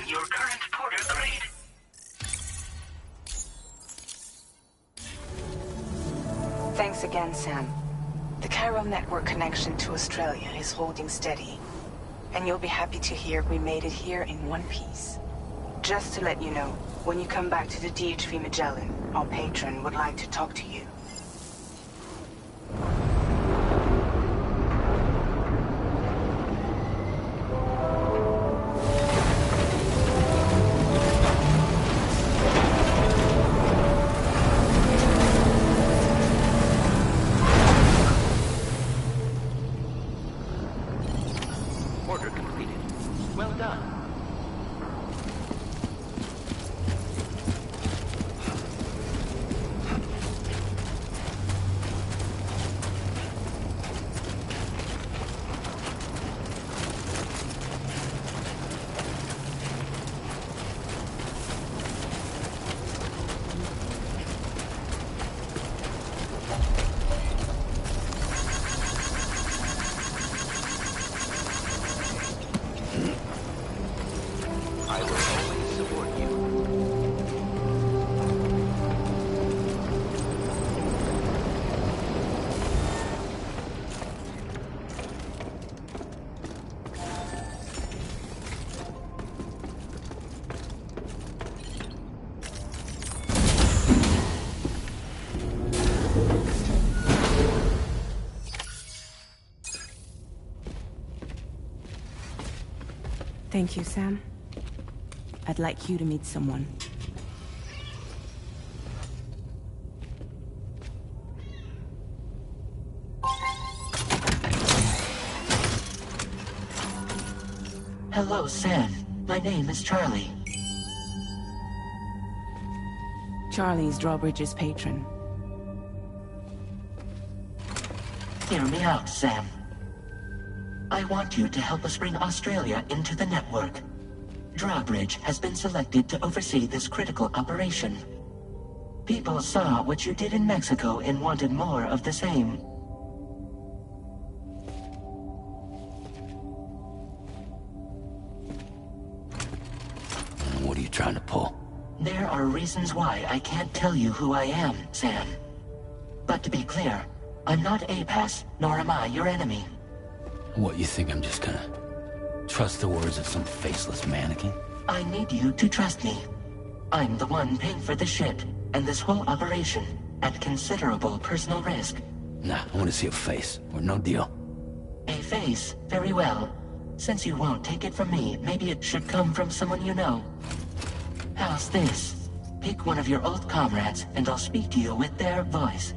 S3: Your current porter grade.
S6: Thanks again, Sam. The chiral network connection to Australia is holding steady. And you'll be happy to hear we made it here in one piece. Just to let you know, when you come back to the DHV Magellan, our patron would like to talk to you.
S4: Order completed. Well done. I will always support you.
S9: Thank you, Sam. I'd like you to meet someone.
S3: Hello, Sam. My name is Charlie.
S9: Charlie's Drawbridge's patron.
S3: Hear me out, Sam. I want you to help us bring Australia into the network. Drawbridge has been selected to oversee this critical operation. People saw what you did in Mexico and wanted more of the same.
S2: What are you trying to pull?
S3: There are reasons why I can't tell you who I am, Sam. But to be clear, I'm not APAS, nor am I your enemy.
S2: What, you think I'm just gonna trust the words of some faceless mannequin?
S3: I need you to trust me. I'm the one paying for the ship, and this whole operation, at considerable personal risk.
S2: Nah, I want to see a face, or no deal.
S3: A face? Very well. Since you won't take it from me, maybe it should come from someone you know. How's this? Pick one of your old comrades, and I'll speak to you with their voice.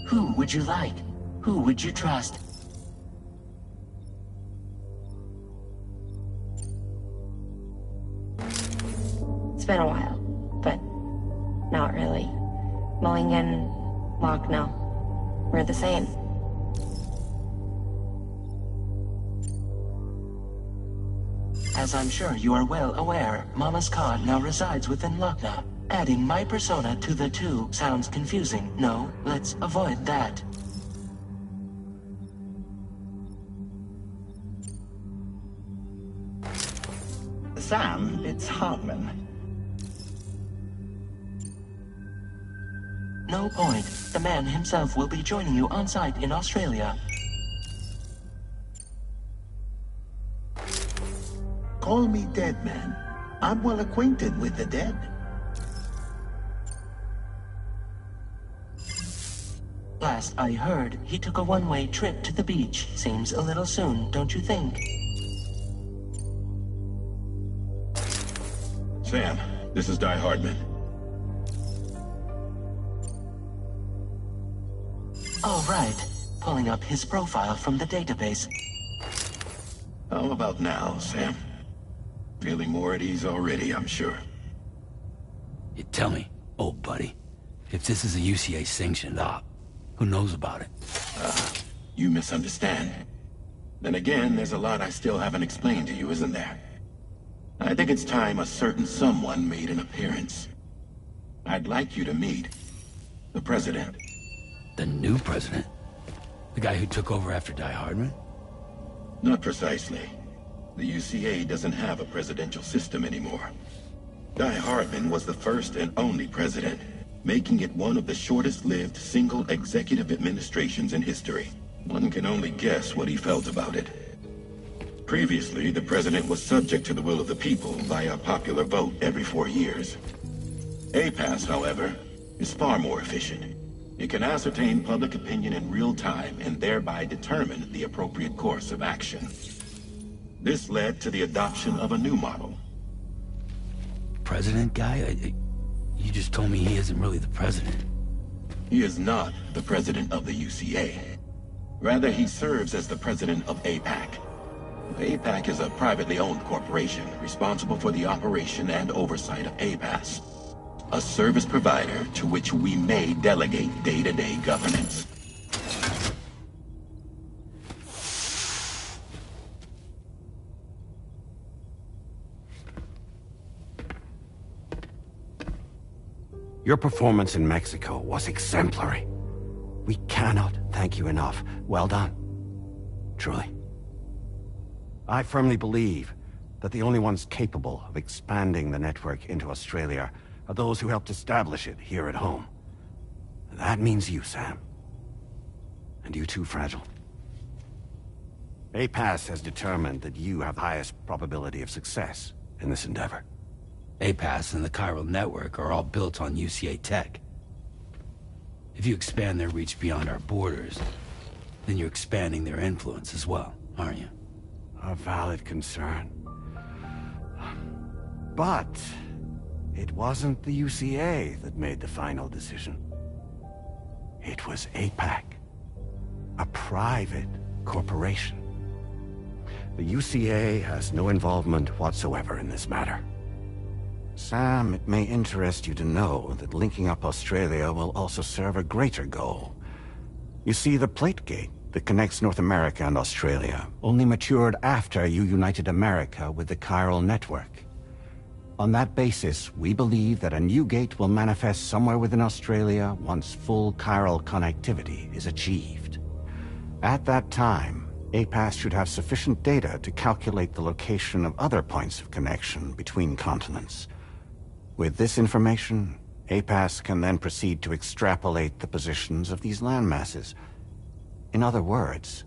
S3: Who would you like? Who would you trust?
S12: It's been a while, but not really. Mulligan, Locke, no. We're the same.
S3: As I'm sure you are well aware, Mama's Khan now resides within Lochna. Adding my persona to the two sounds confusing. No, let's avoid that.
S13: Sam, it's Hartman.
S3: No point. The man himself will be joining you on site in Australia.
S5: Call me dead, man. I'm well acquainted with the dead.
S3: Last I heard, he took a one-way trip to the beach. Seems a little soon, don't you think?
S14: Sam, this is Di Hardman.
S3: All right. Pulling up his profile from the database.
S14: How about now, Sam? Feeling more at ease already, I'm sure.
S2: You tell me, old buddy, if this is a UCA-sanctioned op, who knows about it?
S14: You misunderstand. Then again, there's a lot I still haven't explained to you, isn't there? I think it's time a certain someone made an appearance. I'd like you to meet the President.
S2: The new president? The guy who took over after Di Hardman?
S14: Not precisely. The UCA doesn't have a presidential system anymore. Di Hardman was the first and only president, making it one of the shortest-lived single executive administrations in history. One can only guess what he felt about it. Previously, the president was subject to the will of the people via popular vote every 4 years. APAS, however, is far more efficient. It can ascertain public opinion in real time and thereby determine the appropriate course of action. This led to the adoption of a new model.
S2: President guy? You just told me he isn't really the president.
S14: He is not the president of the UCA. Rather, he serves as the president of APAC. APAC is a privately owned corporation responsible for the operation and oversight of APAS, a service provider to which we may delegate day-to-day governance.
S15: Your performance in Mexico was exemplary. We cannot thank you enough. Well done. Truly. I firmly believe that the only ones capable of expanding the network into Australia are those who helped establish it here at home. That means you, Sam. And you too, Fragile. APAS has determined that you have the highest probability of success in this endeavor.
S2: APAS and the chiral network are all built on UCA tech. If you expand their reach beyond our borders, then you're expanding their influence as well, aren't you?
S15: A valid concern. But it wasn't the UCA that made the final decision. It was APAC, a private corporation. The UCA has no involvement whatsoever in this matter. Sam, it may interest you to know that linking up Australia will also serve a greater goal. You see, the plate gate that connects North America and Australia only matured after you united America with the chiral network. On that basis, we believe that a new gate will manifest somewhere within Australia once full chiral connectivity is achieved. At that time, APAS should have sufficient data to calculate the location of other points of connection between continents. With this information, APAS can then proceed to extrapolate the positions of these landmasses. In other words,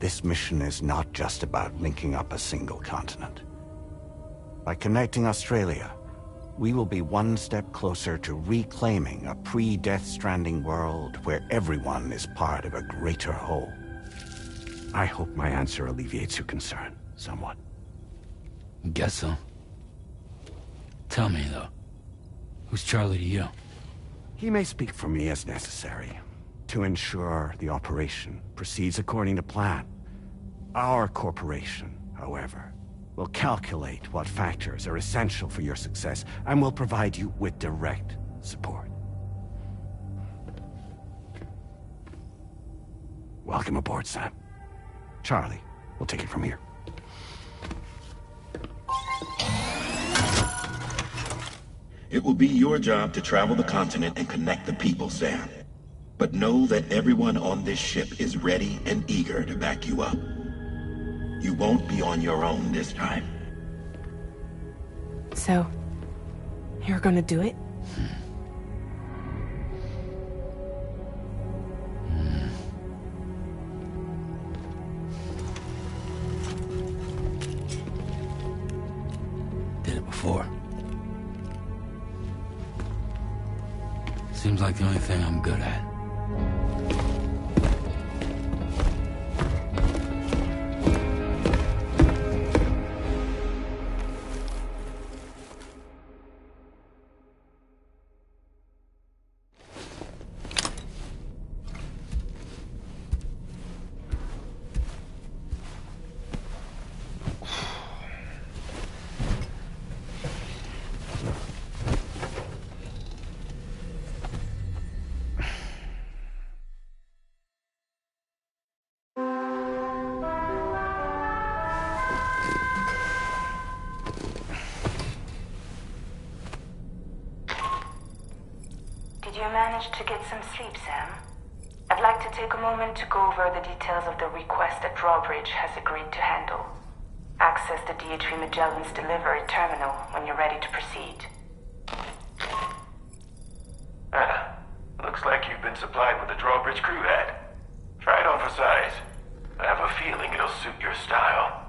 S15: this mission is not just about linking up a single continent. By connecting Australia, we will be one step closer to reclaiming a pre-Death Stranding world where everyone is part of a greater whole. I hope my answer alleviates your concern somewhat.
S2: Guess so. Tell me, though, who's Charlie to you?
S15: He may speak for me as necessary, to ensure the operation proceeds according to plan. Our corporation, however, will calculate what factors are essential for your success and will provide you with direct support. Welcome aboard, Sam. Charlie, we'll take it from here.
S14: It will be your job to travel the continent and connect the people, Sam. But know that everyone on this ship is ready and eager to back you up. You won't be on your own this time.
S9: So, you're gonna do it?
S2: Did it before. Seems like the only thing I'm good at.
S6: Did you manage to get some sleep, Sam? I'd like to take a moment to go over the details of the request that Drawbridge has agreed to handle. Access the DHV Magellan's delivery terminal when you're ready to proceed.
S8: Looks like you've been supplied with the Drawbridge crew hat. Try it on for size. I have a feeling it'll suit your style.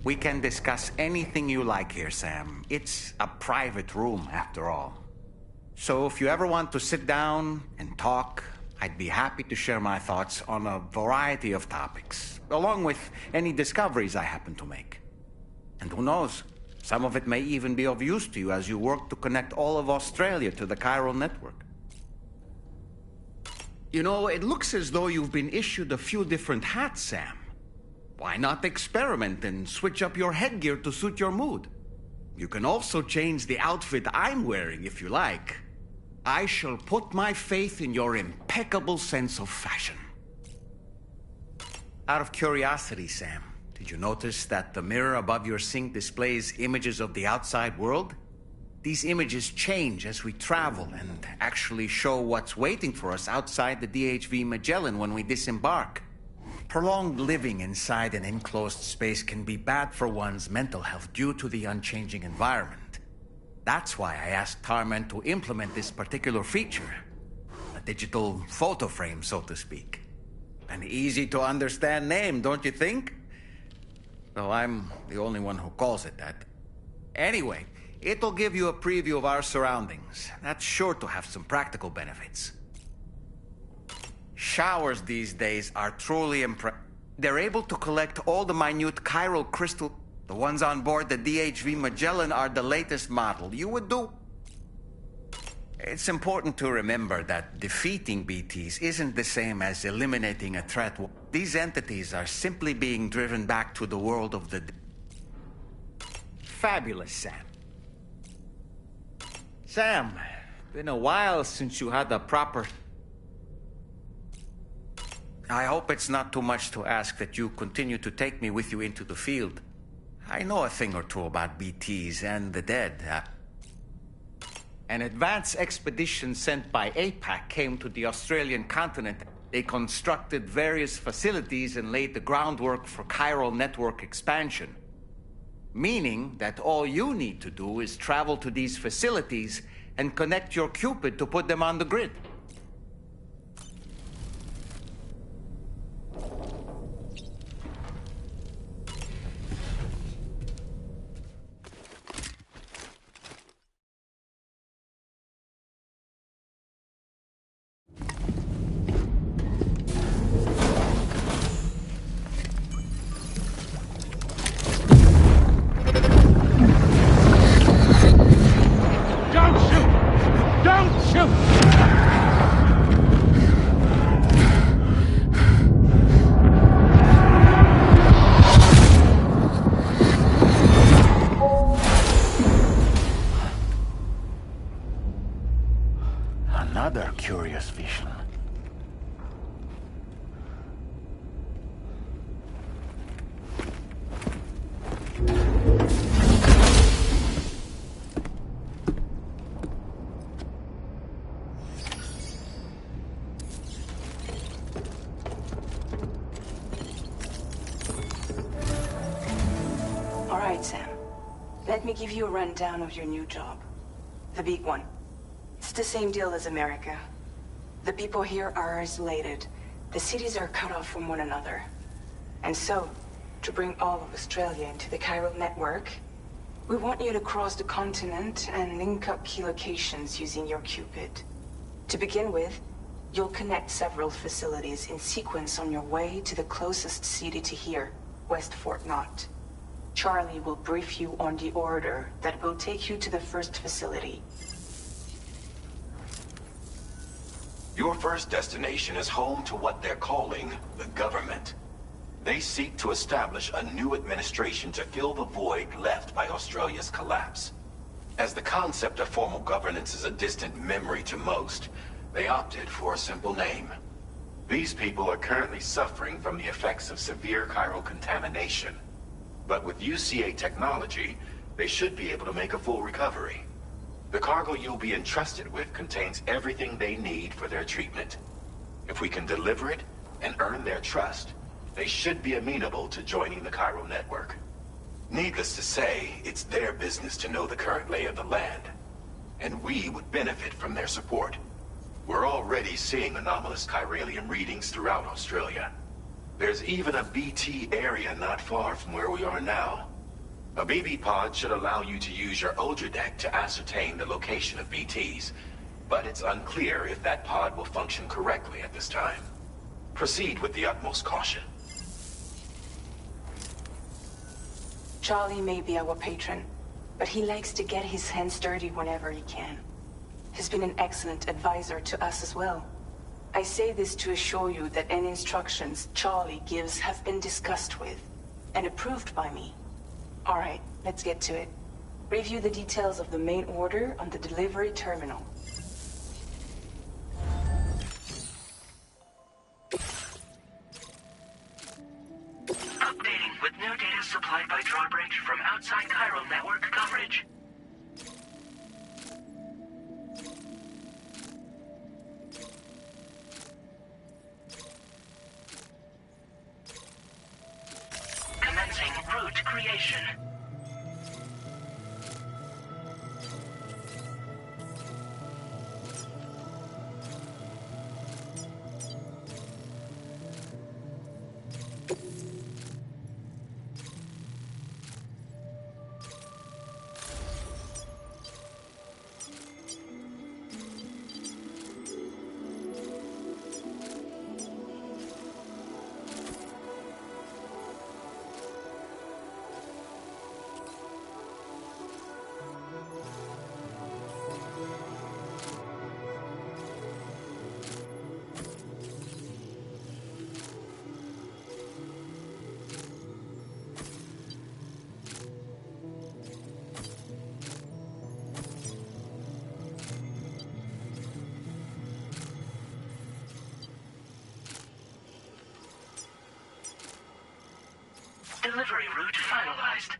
S11: We can discuss anything you like here, Sam. It's a private room, after all. So if you ever want to sit down and talk, I'd be happy to share my thoughts on a variety of topics, along with any discoveries I happen to make. And who knows, some of it may even be of use to you as you work to connect all of Australia to the chiral network. You know, it looks as though you've been issued a few different hats, Sam. Why not experiment and switch up your headgear to suit your mood? You can also change the outfit I'm wearing if you like. I shall put my faith in your impeccable sense of fashion. Out of curiosity, Sam, did you notice that the mirror above your sink displays images of the outside world? These images change as we travel and actually show what's waiting for us outside the DHV Magellan when we disembark. Prolonged living inside an enclosed space can be bad for one's mental health due to the unchanging environment. That's why I asked Tarman to implement this particular feature. A digital photo frame, so to speak. An easy-to-understand name, don't you think? Though I'm the only one who calls it that. Anyway, it'll give you a preview of our surroundings. That's sure to have some practical benefits. Showers these days are truly impressive. They're able to collect all the minute chiral crystal. The ones on board the DHV Magellan are the latest model. You would do... It's important to remember that defeating BTs isn't the same as eliminating a threat. These entities are simply being driven back to the world of the... Fabulous, Sam. Sam, been a while since you had a proper... I hope it's not too much to ask that you continue to take me with you into the field. I know a thing or two about BTs and the dead. An advance expedition sent by APAC came to the Australian continent. They constructed various facilities and laid the groundwork for chiral network expansion. Meaning that all you need to do is travel to these facilities and connect your Cupid to put them on the grid.
S15: Another curious vision.
S6: All right, Sam. Let me give you a rundown of your new job. The big one. It's the same deal as America. The people here are isolated. The cities are cut off from one another. And so, to bring all of Australia into the chiral network, we want you to cross the continent and link up key locations using your Cupid. To begin with, you'll connect several facilities in sequence on your way to the closest city to here, West Fort Knott. Charlie will brief you on the order that will take you to the first facility.
S14: Your first destination is home to what they're calling the government. They seek to establish a new administration to fill the void left by Australia's collapse. As the concept of formal governance is a distant memory to most, they opted for a simple name. These people are currently suffering from the effects of severe chiral contamination. But with UCA technology, they should be able to make a full recovery. The cargo you'll be entrusted with contains everything they need for their treatment. If we can deliver it and earn their trust, they should be amenable to joining the chiral network. Needless to say, it's their business to know the current lay of the land, and we would benefit from their support. We're already seeing anomalous chiralium readings throughout Australia. There's even a BT area not far from where we are now.
S8: A BB pod should allow you to use your Ultra deck to ascertain the location of BTs, but it's unclear if that pod will function correctly at this time. Proceed with the utmost caution.
S6: Charlie may be our patron, but he likes to get his hands dirty whenever he can. He's been an excellent advisor to us as well. I say this to assure you that any instructions Charlie gives have been discussed with and approved by me. All right, let's get to it. Review the details of the main order on the delivery terminal.
S16: Updating with new data supplied by Drawbridge from outside chiral network coverage. Commencing route creation. Delivery route finalized.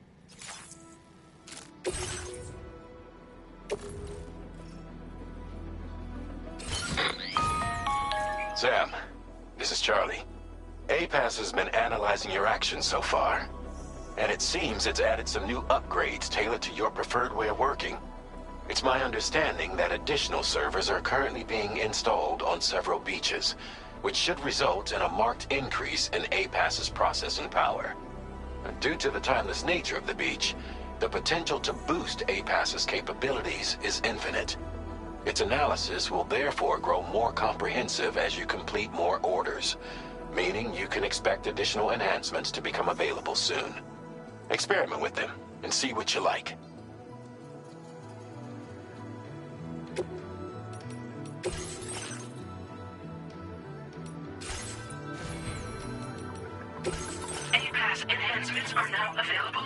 S8: Sam, this is Charlie. APAS has been analyzing your actions so far, and it seems it's added some new upgrades tailored to your preferred way of working. It's my understanding that additional servers are currently being installed on several beaches, which should result in a marked increase in APAS's processing power. Due to the timeless nature of the beach, the potential to boost APAS's capabilities is infinite. Its analysis will therefore grow more comprehensive as you complete more orders, meaning you can expect additional enhancements to become available soon. Experiment with them and see what you like.
S16: APAS enhancements are now available.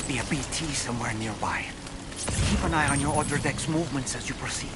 S11: Be a BT somewhere nearby. Keep an eye on your other deck's movements as you proceed.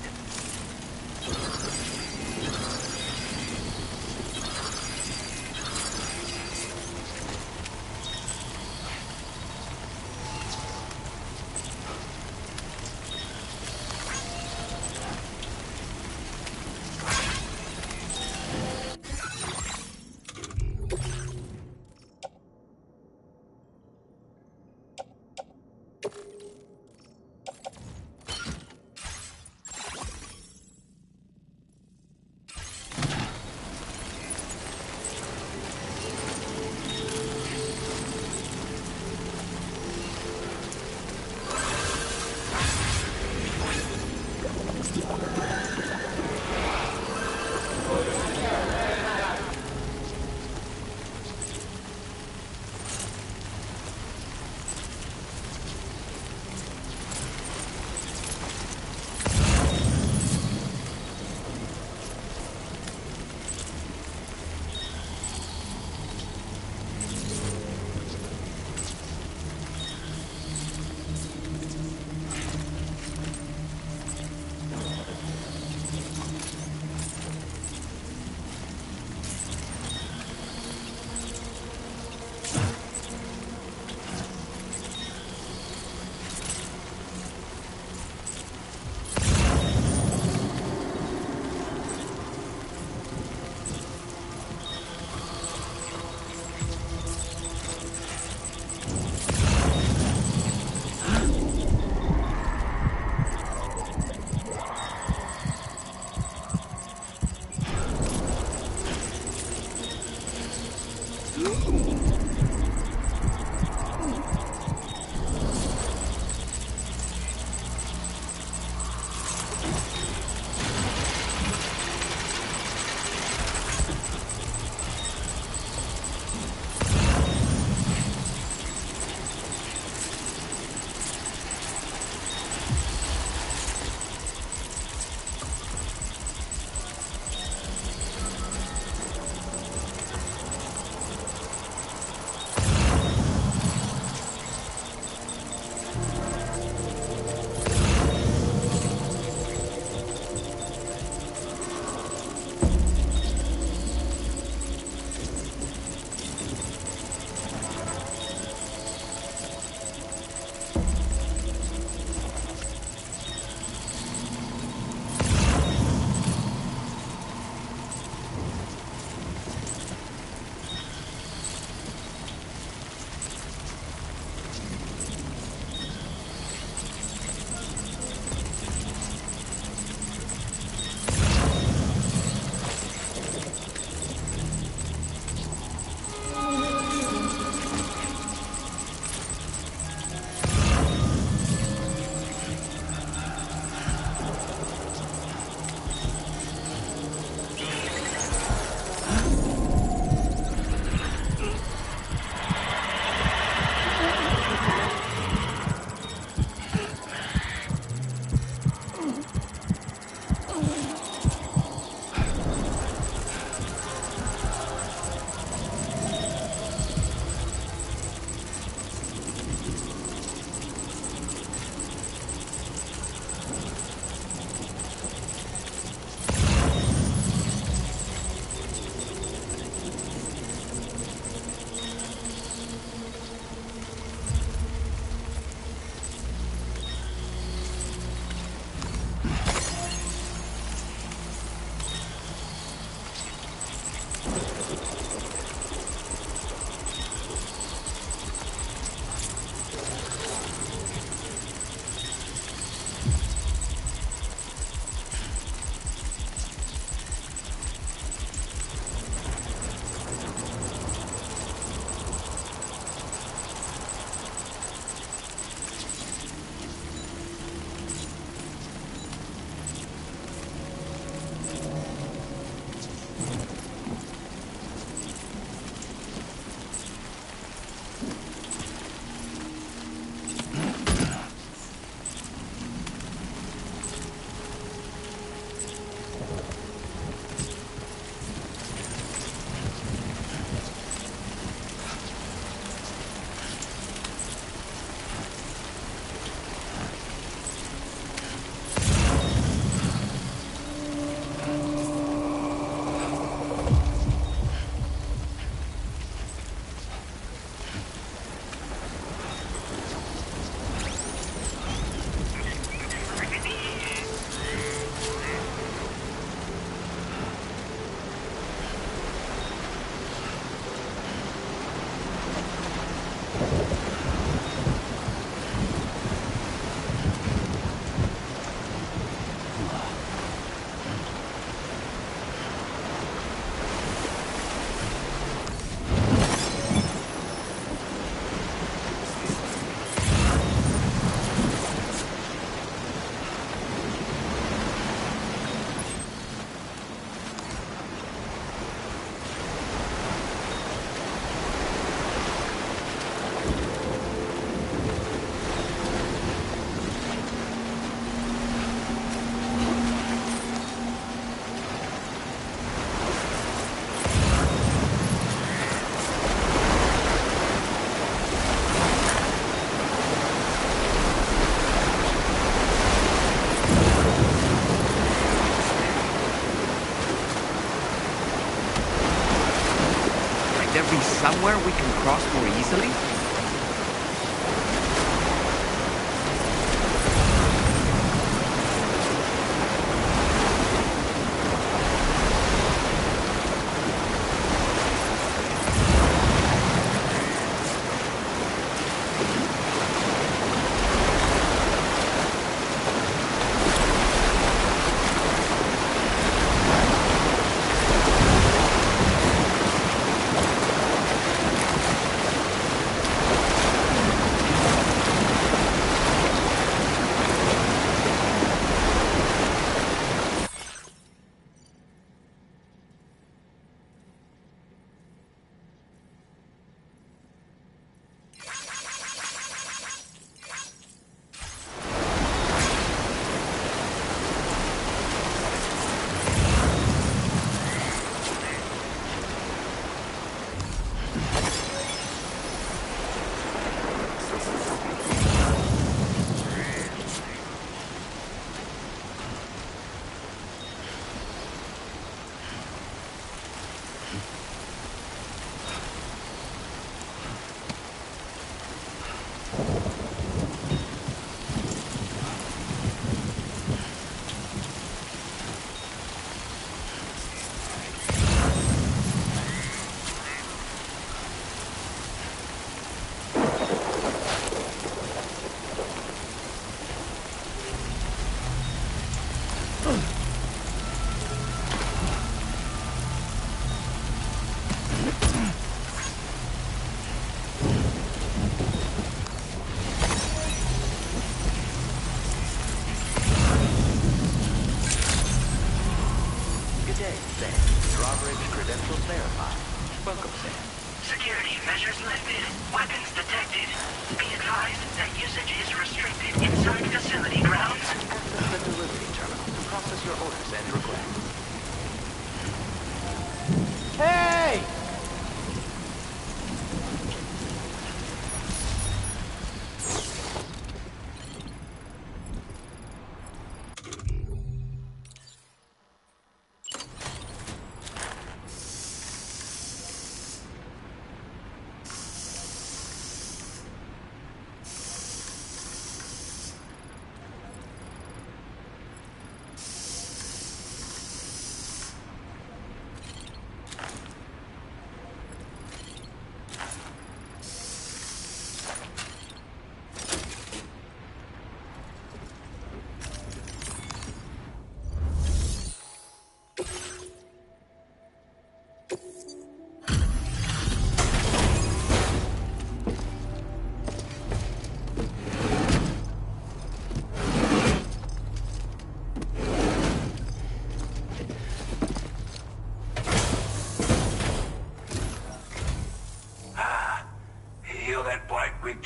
S17: somewhere we can cross more easily?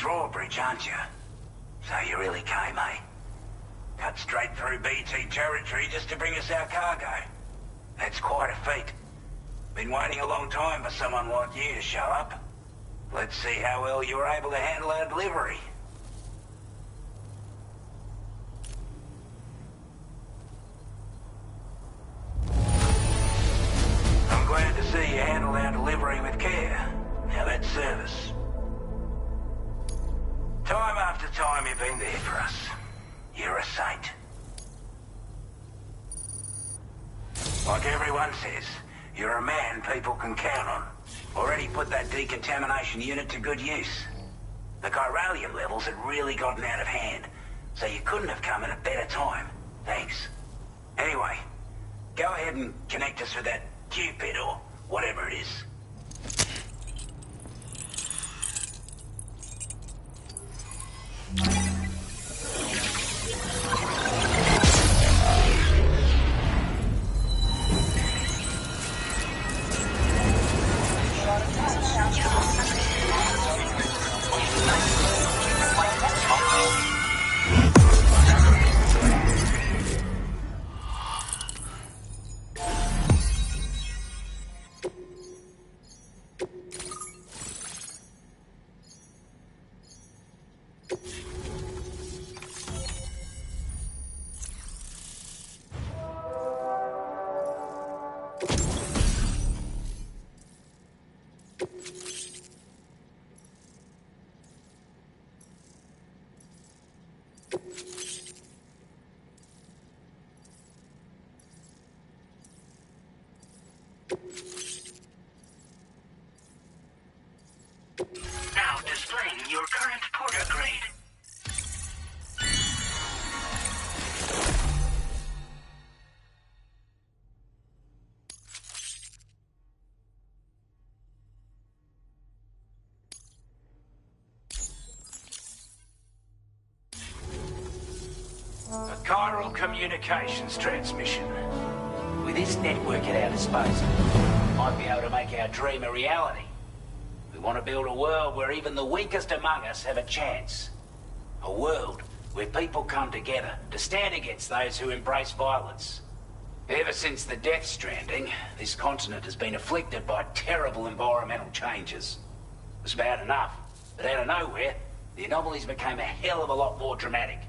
S18: Drawbridge, aren't you? So you really came, eh? Cut straight through BT territory just to bring us our cargo. That's quite a feat. Been waiting a long time for someone like you to show up. Let's see how well you were able to handle our delivery. I'm glad to see you handled our delivery with care. Now that's service. Time after time you've been there for us. You're a saint. Like everyone says, you're a man people can count on. Already put that decontamination unit to good use. The chiralium levels had really gotten out of hand, so you couldn't have come at a better time. Thanks. Anyway, go ahead and connect us with that Cupid or whatever it is.
S16: Now displaying your current porter grade.
S18: A chiral communications transmission. With this network at our disposal, we might be able to make our dream a reality. We want to build a world where even the weakest among us have a chance. A world where people come together to stand against those who embrace violence. Ever since the Death Stranding, this continent has been afflicted by terrible environmental changes. It was bad enough, but out of nowhere, the anomalies became a hell of a lot more dramatic.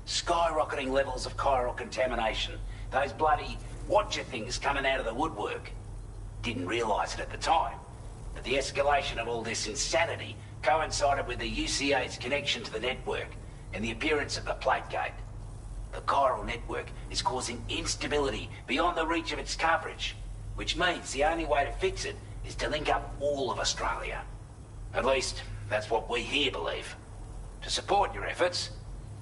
S18: Skyrocketing levels of chiral contamination. Those bloody watcher things coming out of the woodwork. Didn't realise it at the time, but the escalation of all this insanity coincided with the UCA's connection to the network and the appearance of the plate gate. The chiral network is causing instability beyond the reach of its coverage, which means the only way to fix it is to link up all of Australia. At least, that's what we here believe. To support your efforts,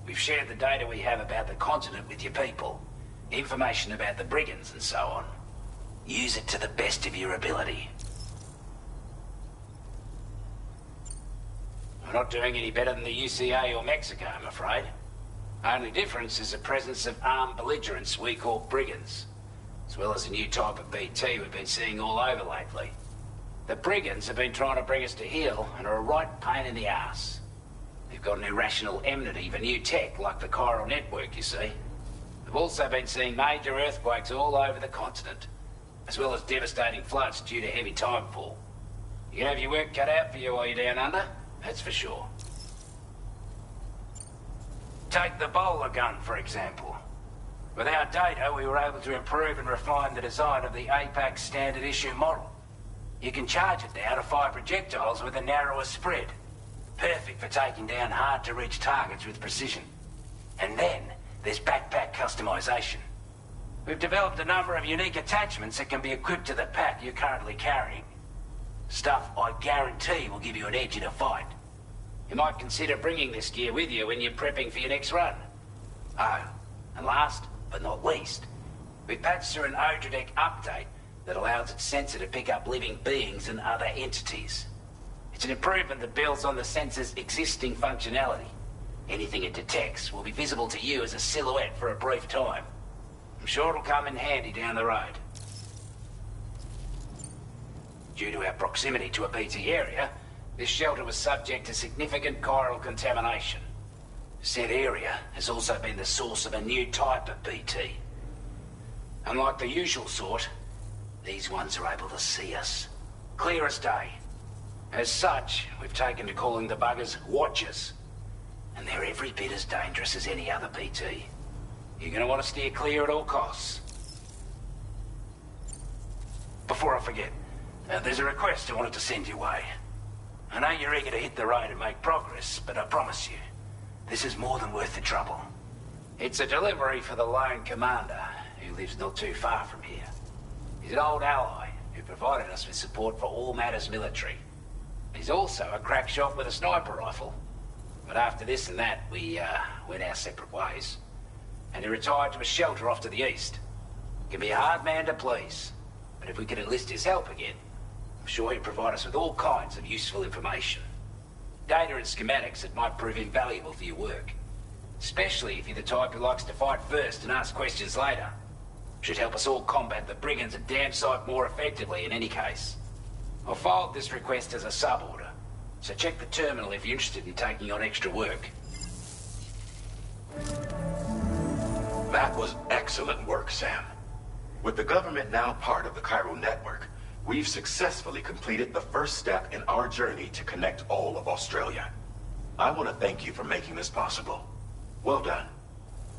S18: we've shared the data we have about the continent with your people. Information about the brigands and so on. Use it to the best of your ability. We're not doing any better than the UCA or Mexico, I'm afraid. Only difference is the presence of armed belligerents we call brigands, as well as a new type of BT we've been seeing all over lately. The brigands have been trying to bring us to heel and are a right pain in the ass. They've got an irrational enmity for new tech like the chiral network, you see. They've also been seeing major earthquakes all over the continent, as well as devastating floods due to heavy timefall. You can have your work cut out for you while you're down under, that's for sure. Take the bowler gun, for example. With our data, we were able to improve and refine the design of the APAC standard issue model. You can charge it now to fire projectiles with a narrower spread. Perfect for taking down hard-to-reach targets with precision. And then, there's backpack customization. We've developed a number of unique attachments that can be equipped to the pack you're currently carrying. Stuff I guarantee will give you an edge in a fight. You might consider bringing this gear with you when you're prepping for your next run. Oh, and last but not least, we've patched through an Odradek update that allows its sensor to pick up living beings and other entities. It's an improvement that builds on the sensor's existing functionality. Anything it detects will be visible to you as a silhouette for a brief time. I'm sure it'll come in handy down the road. Due to our proximity to a BT area, this shelter was subject to significant chiral contamination. Said area has also been the source of a new type of BT. Unlike the usual sort, these ones are able to see us. Clear as day. As such, we've taken to calling the buggers Watchers. And they're every bit as dangerous as any other BT. You're gonna want to steer clear at all costs. Before I forget, there's a request I wanted to send your way. I know you're eager to hit the road and make progress, but I promise you, this is more than worth the trouble. It's a delivery for the lone commander, who lives not too far from here. He's an old ally who provided us with support for all matters military. He's also a crack shot with a sniper rifle. But after this and that, we went our separate ways. And he retired to a shelter off to the east. He can be a hard man to please, but if we can enlist his help again, I'm sure he'll provide us with all kinds of useful information. Data and schematics that might prove invaluable for your work. Especially if you're the type who likes to fight first and ask questions later. Should help us all combat the brigands a damn sight more effectively in any case. I'll filed this request as a sub-order, so check the terminal if you're interested in taking on extra work.
S8: That was excellent work, Sam. With the government now part of the chiral network, we've successfully completed the first step in our journey to connect all of Australia. I want to thank you for making this possible. Well done.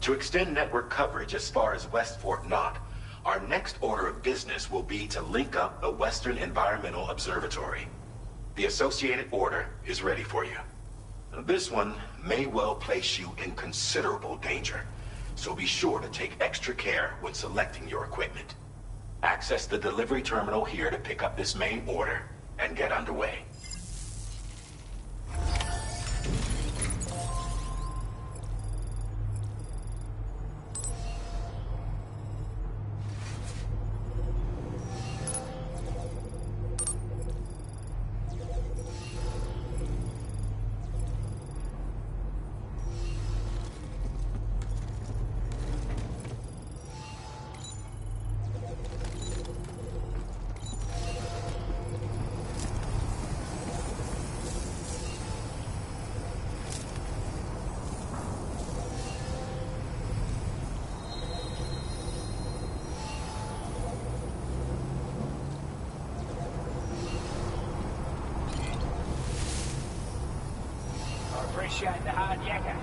S8: To extend network coverage as far as West Fort Knott, our next order of business will be to link up the Western Environmental Observatory. The associated order is ready for you. This one may well place you in considerable danger, so be sure to take extra care when selecting your equipment. Access the delivery terminal here to pick up this main order and get underway.
S18: Appreciate the hard yakka.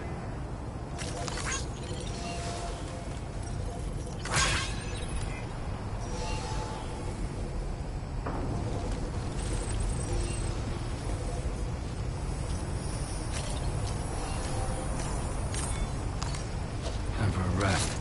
S2: Time for a rest.